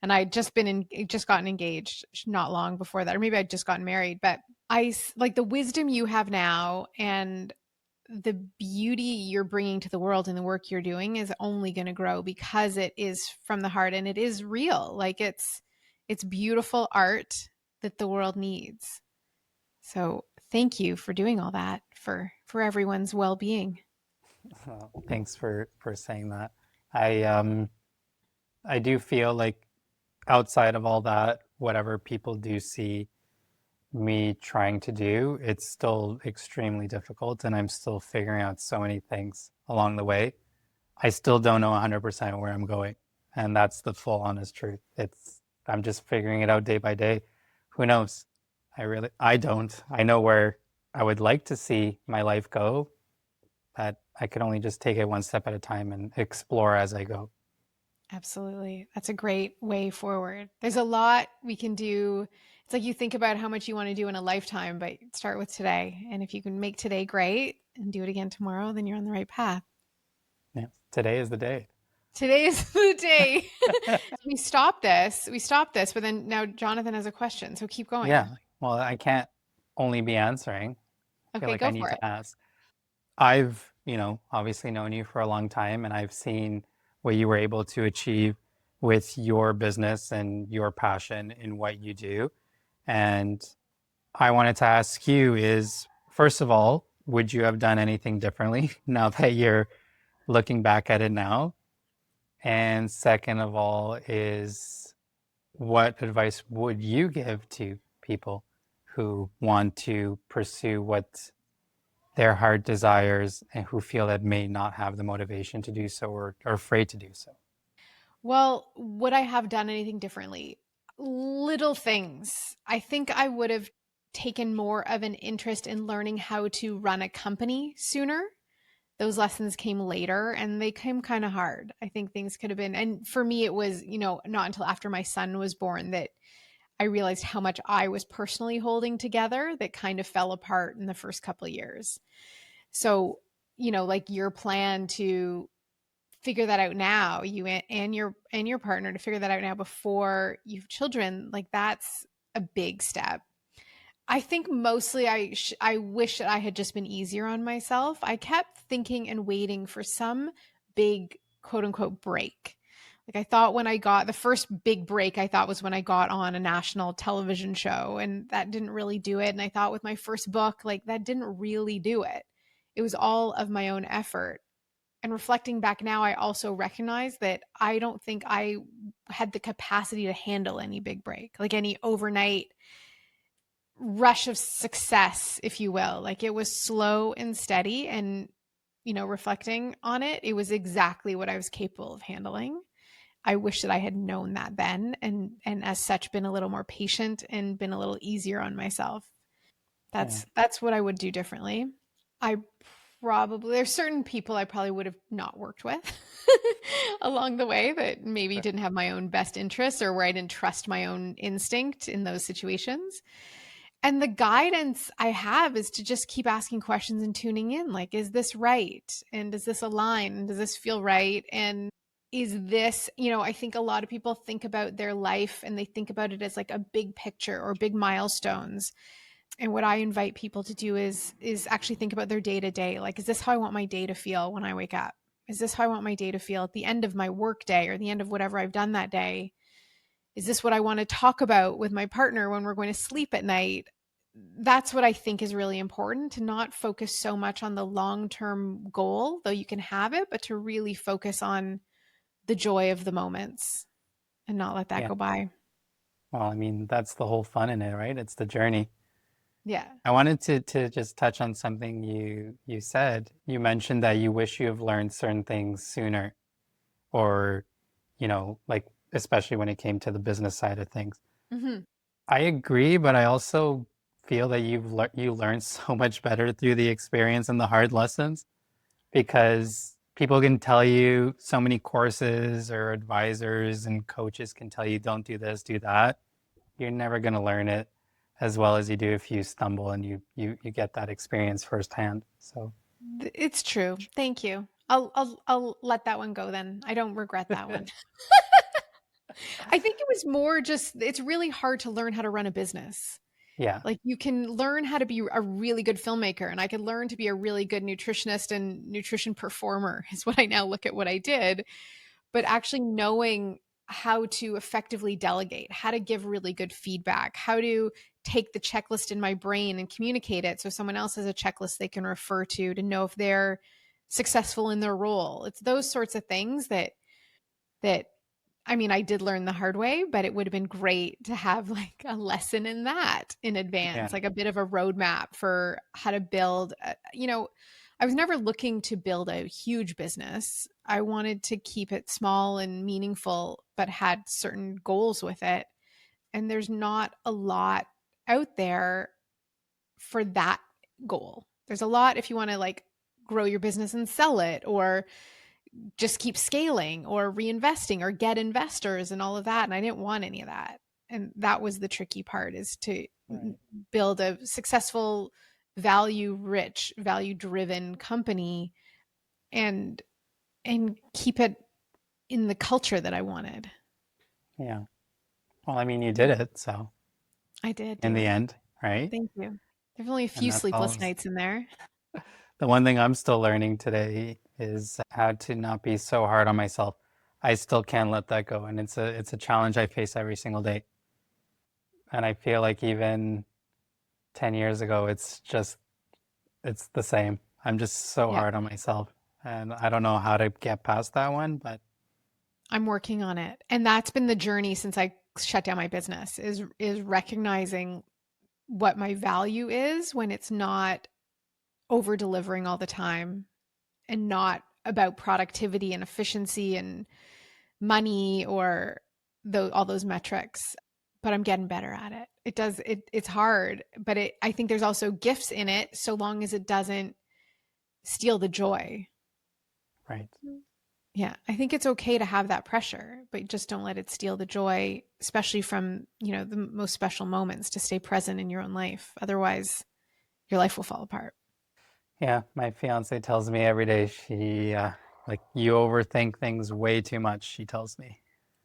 And I'd just gotten engaged not long before that, or maybe I'd just gotten married. But like the wisdom you have now and the beauty you're bringing to the world and the work you're doing is only going to grow because it is from the heart and it is real. Like it's beautiful art that the world needs. So thank you for doing all that for everyone's well-being. Well, thanks for saying that. I I do feel like outside of all that, whatever people do see me trying to do, it's still extremely difficult, and I'm still figuring out so many things along the way. I still don't know 100% where I'm going, and that's the full honest truth. I'm just figuring it out day by day. Who knows? I don't. I know where I would like to see my life go, but I could only just take it one step at a time and explore as I go. Absolutely. That's a great way forward. There's a lot we can do. It's like you think about how much you want to do in a lifetime, but start with today. And if you can make today great and do it again tomorrow, then you're on the right path. Yeah, today is the day. Today is the day. We stop this. We stop this, but then now Jonathan has a question. So keep going. Yeah. Well, I can't only be answering. I feel Okay, like I go need for it. to ask. I've, obviously known you for a long time, and I've seen what you were able to achieve with your business and your passion in what you do. And I wanted to ask you is, first of all, would you have done anything differently now that you're looking back at it now? And second of all, is what advice would you give to people who want to pursue what their heart desires and who feel that may not have the motivation to do so or are afraid to do so? Well, would I have done anything differently? Little things. I think I would have taken more of an interest in learning how to run a company sooner. Those lessons came later and they came kind of hard. I think things could have been, and for me, it was, not until after my son was born that I realized how much I was personally holding together that kind of fell apart in the first couple of years. So, like your plan to figure that out now, you and your partner to figure that out now before you have children, like that's a big step. I think mostly I wish that I had just been easier on myself. I kept thinking and waiting for some big quote unquote break. Like I thought when I got the first big break, I thought was when I got on a national television show, and that didn't really do it. And I thought with my first book, like that didn't really do it. It was all of my own effort. And reflecting back now, I also recognize that I don't think I had the capacity to handle any big break, like any overnight rush of success, if you will. Like it was slow and steady. And, reflecting on it, it was exactly what I was capable of handling. I wish that I had known that then and as such been a little more patient and been a little easier on myself. Yeah. That's what I would do differently. I probably there's certain people I probably would have not worked with along the way that maybe Sure. didn't have my own best interests or where I didn't trust my own instinct in those situations. And the guidance I have is to just keep asking questions and tuning in. Like, is this right? And does this align? And does this feel right? And is this, I think a lot of people think about their life and they think about it as like a big picture or big milestones. And what I invite people to do is actually think about their day to day. Like, is this how I want my day to feel when I wake up? Is this how I want my day to feel at the end of my work day or the end of whatever I've done that day? Is this what I want to talk about with my partner when we're going to sleep at night? That's what I think is really important, to not focus so much on the long term goal, though you can have it, but to really focus on the joy of the moments and not let that Yeah. go by. Well, I mean, that's the whole fun in it, right? It's the journey. Yeah. I wanted to just touch on something you said. You mentioned that you wish you have learned certain things sooner, or, like especially when it came to the business side of things. Hmm. I agree, but I also feel that you learn so much better through the experience and the hard lessons, because people can tell you so many courses or advisors and coaches can tell you don't do this, do that. You're never going to learn it as well as you do if you stumble and you get that experience firsthand. So, It's true. Thank you. I'll let that one go then. I don't regret that one. I think it was more just it's really hard to learn how to run a business. yeah, Like you can learn how to be a really good filmmaker, and I could learn to be a really good nutritionist and nutrition performer is what I now look at what I did. But actually knowing how to effectively delegate, how to give really good feedback, how to take the checklist in my brain and communicate it so someone else has a checklist they can refer to know if they're successful in their role. It's those sorts of things that I mean, I did learn the hard way, but it would have been great to have like a lesson in that in yeah, advance, like a bit of a roadmap for how to build. I was never looking to build a huge business. I wanted to keep it small and meaningful, but had certain goals with it. And there's not a lot out there for that goal. There's a lot if you want to like grow your business and sell it, or just keep scaling or reinvesting or get investors and all of that. And I didn't want any of that. And that was the tricky part, is to right, build a successful, value rich, value driven company and keep it in the culture that I wanted. yeah. Well, I mean, you Yeah. did it, so I did in do the it. end, right? Thank you. There's only a And few that's all. sleepless nights in there. The one thing I'm still learning today is how to not be so hard on myself. I still can't let that go, and it's a challenge I face every single day. And I feel like even 10 years ago, it's the same. I'm just so Yeah. hard on myself, and I don't know how to get past that one, but I'm working on it. And that's been the journey since I shut down my business, is recognizing what my value is when it's not over delivering all the time and not about productivity and efficiency and money or all those metrics. But I'm getting better at it. It's hard, but I think there's also gifts in it so long as it doesn't steal the joy. right. Yeah, I think it's okay to have that pressure, but just don't let it steal the joy, especially from, the most special moments, to stay present in your own life. Otherwise, your life will fall apart. Yeah, my fiance tells me every day, like, you overthink things way too much, she tells me.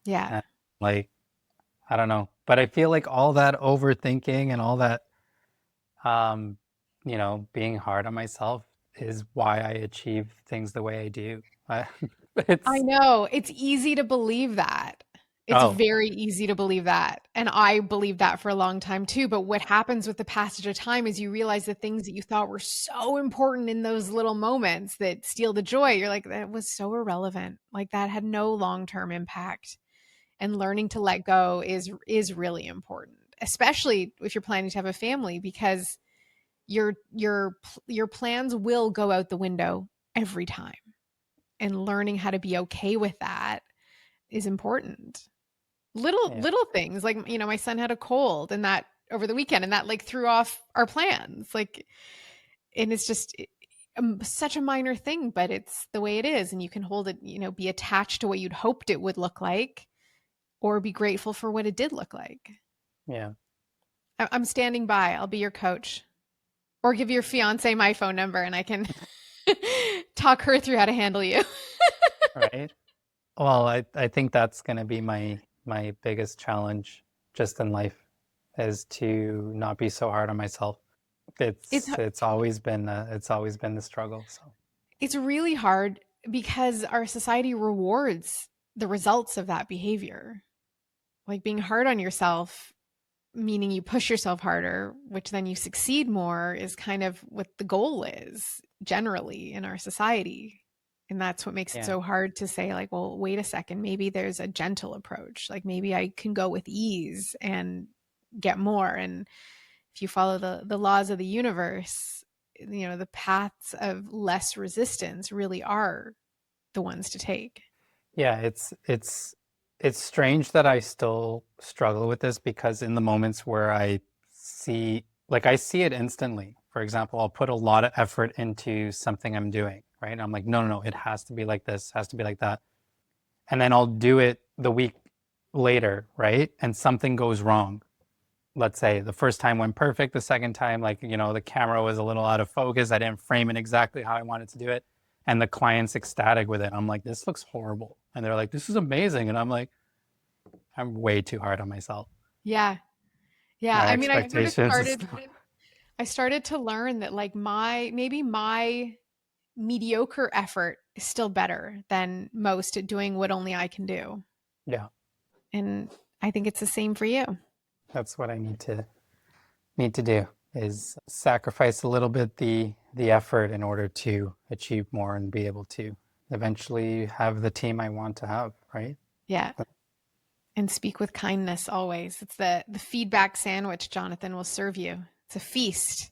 Yeah. And like, I don't know, but I feel like all that overthinking and all that, um, being hard on myself is why I achieve things the way I do. I, I it's, know. It's easy to believe that. It's oh, very easy to believe that. And I believed that for a long time too. But what happens with the passage of time is you realize the things that you thought were so important in those little moments that steal the joy. You're like, that was so irrelevant. Like that had no long-term impact. And learning to let go is really important, especially if you're planning to have a family, because your plans will go out the window every time. And learning how to be okay with that is important. Little yeah, little things like, my son had a cold and that over the weekend, and that like threw off our plans. Like, and it's just such a minor thing, but it's the way it is, and you can hold it, be attached to what you'd hoped it would look like, or be grateful for what it did look like. yeah, I'm standing by. I'll be your coach, or give your fiance my phone number and I can talk her through how to handle you. right. Well, I think that's going to be my biggest challenge just in life, is to not be so hard on myself. It's It's always been the struggle. So, it's really hard because our society rewards the results of that behavior. Like being hard on yourself, meaning you push yourself harder, which then you succeed more, is kind of what the goal is generally in our society. And that's what makes it yeah, so hard to say, like, well, wait a second, maybe there's a gentle approach. Like maybe I can go with ease and get more. And if you follow the laws of the universe, the paths of less resistance really are the ones to take. Yeah, it's strange that I still struggle with this because in the moments where I see it instantly. For example, I'll put a lot of effort into something I'm doing, right? And I'm like, no, no, no, it has to be like this, has to be like that. And then I'll do it the week later, right? And something goes wrong. Let's say the first time went perfect, the second time, like, the camera was a little out of focus. I didn't frame it exactly how I wanted to do it. And the client's ecstatic with it. I'm like, this looks horrible. And they're like, this is amazing. And I'm like, I'm way too hard on myself. Yeah. Yeah. My I mean, expectations is I started to learn that like maybe my mediocre effort is still better than most at doing what only I can do. yeah, And I think it's the same for you. that's what I need to do is sacrifice a little bit the effort in order to achieve more and be able to eventually have the team I want to have, right? Yeah. And speak with kindness always. It's the feedback sandwich Jonathan will serve you. It's a feast.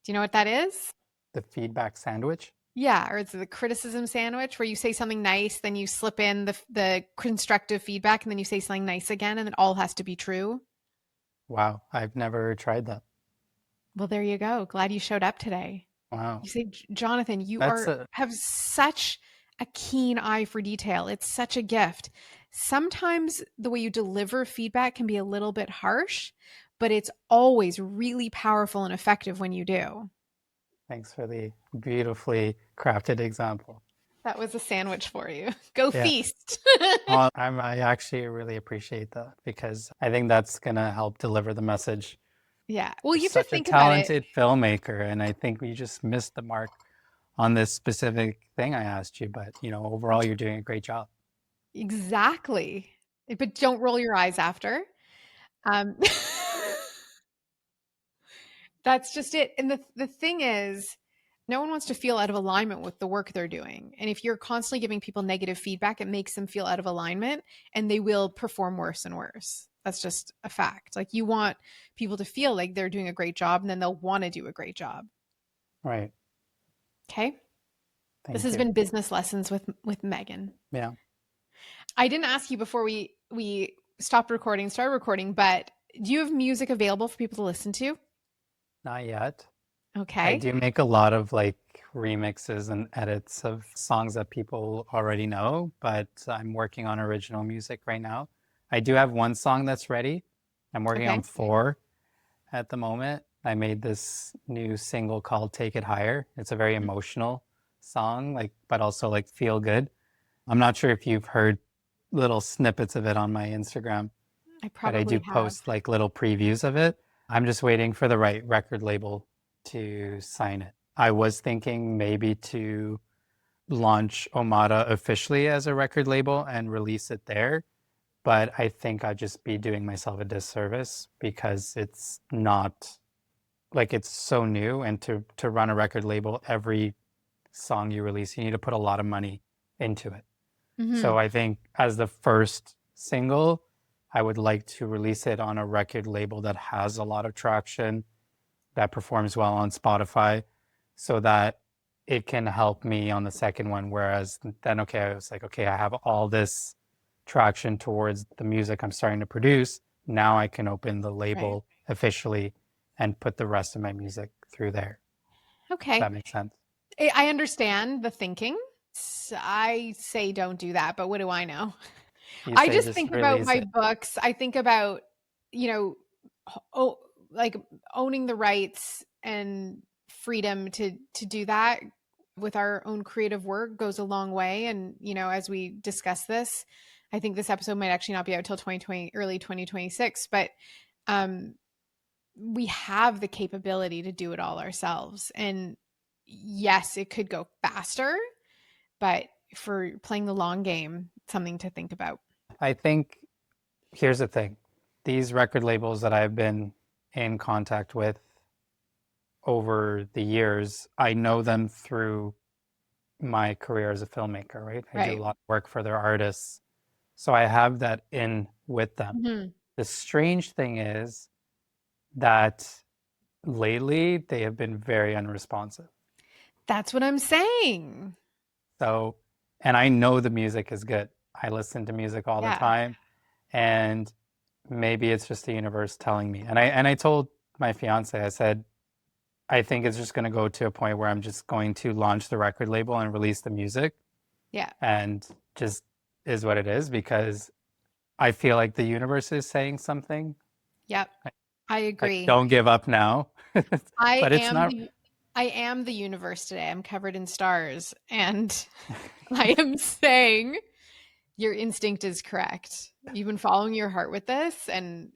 Do you know what that is? The feedback sandwich. Yeah, or it's the criticism sandwich where you say something nice, then you slip in the constructive feedback, and then you say something nice again, and it all has to be true. Wow, I've never tried that. Well, there you go. Glad you showed up today. Wow. You say, Jonathan, you That's are a have such a keen eye for detail. It's such a gift. Sometimes the way you deliver feedback can be a little bit harsh, but it's always really powerful and effective when you do. Thanks for the beautifully crafted example. That was a sandwich for you. Go Yeah. feast. I actually really appreciate that because I think that's gonna help deliver the message. Yeah. Well, You're you have to such a think about it. talented filmmaker, and I think we just missed the mark on this specific thing I asked you. But overall, you're doing a great job. Exactly. But don't roll your eyes after. Um, that's just it. And the thing is, no one wants to feel out of alignment with the work they're doing. And if you're constantly giving people negative feedback, it makes them feel out of alignment and they will perform worse and worse. That's just a fact. Like you want people to feel like they're doing a great job and then they'll want to do a great job. Right. Okay? This Thank has you. been business lessons with Meghan. Yeah. I didn't ask you before we stopped recording, started recording, but do you have music available for people to listen to? Not yet. I Okay. do make a lot of like remixes and edits of songs that people already know, but I'm working on original music right now. I do have one song that's ready. I'm working on Okay. four at the moment. I made this new single called Take It Higher. It's a very emotional song, like, but also like feel good. I'm not sure if you've heard little snippets of it on my Instagram, I but I probably do have. post like little previews of it. I'm just waiting for the right record label to sign it. I was thinking maybe to launch Omada officially as a record label and release it there, but I think I'd just be doing myself a disservice because it's not like it's so new, and to run a record label, every song you release, you need to put a lot of money into it. Hmm. So I think as the first single, I would like to release it on a record label that has a lot of traction, that performs well on Spotify, so that it can help me on the second one. Whereas then, okay, I was like, okay, I have all this traction towards the music I'm starting to produce. Now I can open the Right. label officially and put the rest of my music through there. Okay. That makes sense. I understand the thinking. I say don't do that, but what do I know? You I say just just think about release my it. books. I think about, you know, oh, like owning the rights and freedom to do that with our own creative work goes a long way. And, as we discuss this, I think this episode might actually not be out till 2020, early 2026, but um, we have the capability to do it all ourselves. And yes, it could go faster, but for playing the long game, something to think about. I think here's the thing. These record labels that I've been in contact with over the years, I know them through my career as a filmmaker, right? I do a Right. lot of work for their artists. So I have that in with them. Mhm. The strange thing is that lately they have been very unresponsive. That's what I'm saying. So, and I know the music is good. I listen to music all the Yeah. time, and maybe it's just the universe telling me. And I told my fiance, I said, I think it's just going to go to a point where I'm just going to launch the record label and release the music, Yeah. and just is what it is, because I feel like the universe is saying something. Yep. I Like, agree. don't give up now. I But it's am not. the I am the universe today. I'm covered in stars, and I am saying your instinct is correct. You've been following your heart with this, and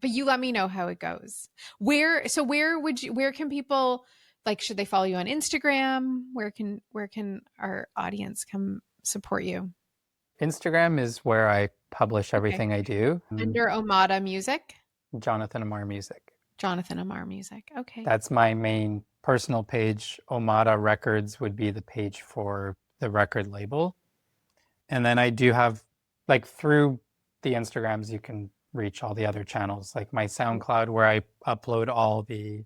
but you let me know how it goes. Where can people, like, should they follow you on Instagram? Where can our audience come support you? Instagram is where I publish Okay. everything I do. Under Omada Music, Jonathan Amar Music. Jonathan Amar Music. Okay. That's my main personal page. Omada Records would be the page for the record label. And then I do have, like, through the Instagrams, you can reach all the other channels, like my SoundCloud, where I upload all the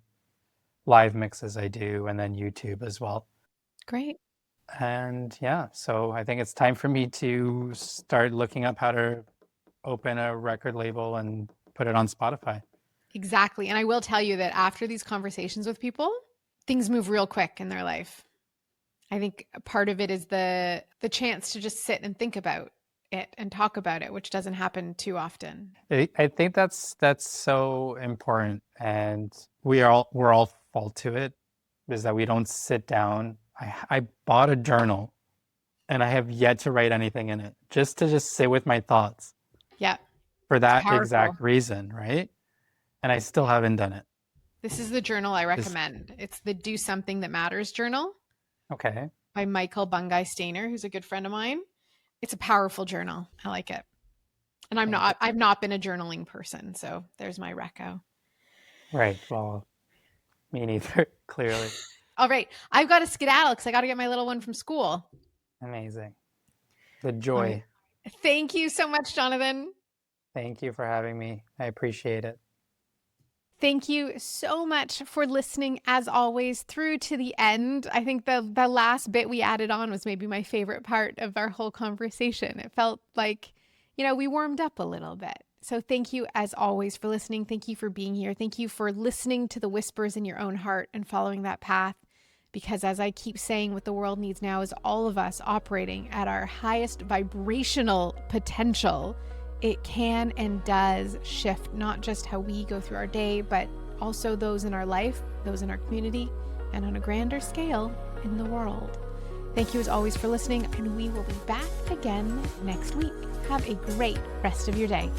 live mixes I do, and then YouTube as well. Great. And yeah, so I think it's time for me to start looking up how to open a record label and put it on Spotify. Exactly. And I will tell you that after these conversations with people, things move real quick in their life. I think part of it is the chance to just sit and think about it and talk about it, which doesn't happen too often. I think that's so important, and we're all fault to it, is that we don't sit down. I bought a journal, and I have yet to write anything in it, just to sit with my thoughts, Yeah, for it's that powerful. exact reason, right? And I still haven't done it. This is the journal I Just recommend. It's the Do Something That Matters journal okay. by Michael Bungay Stainer, who's a good friend of mine. It's a powerful journal. I like it. And Thank you. I've not been a journaling person, so there's my reco. Right. Well, me neither, clearly. All right. I've got to skedaddle because I got to get my little one from school. Amazing. The All right. joy. Thank you so much, Jonathan. Thank you for having me. I appreciate it. Thank you so much for listening, as always, through to the end. I think the last bit we added on was maybe my favorite part of our whole conversation. It felt like, we warmed up a little bit. So thank you, as always, for listening. Thank you for being here. Thank you for listening to the whispers in your own heart and following that path. Because as I keep saying, what the world needs now is all of us operating at our highest vibrational potential. It can and does shift not just how we go through our day, but also those in our life, those in our community, and on a grander scale in the world. Thank you, as always, for listening, and we will be back again next week. Have a great rest of your day.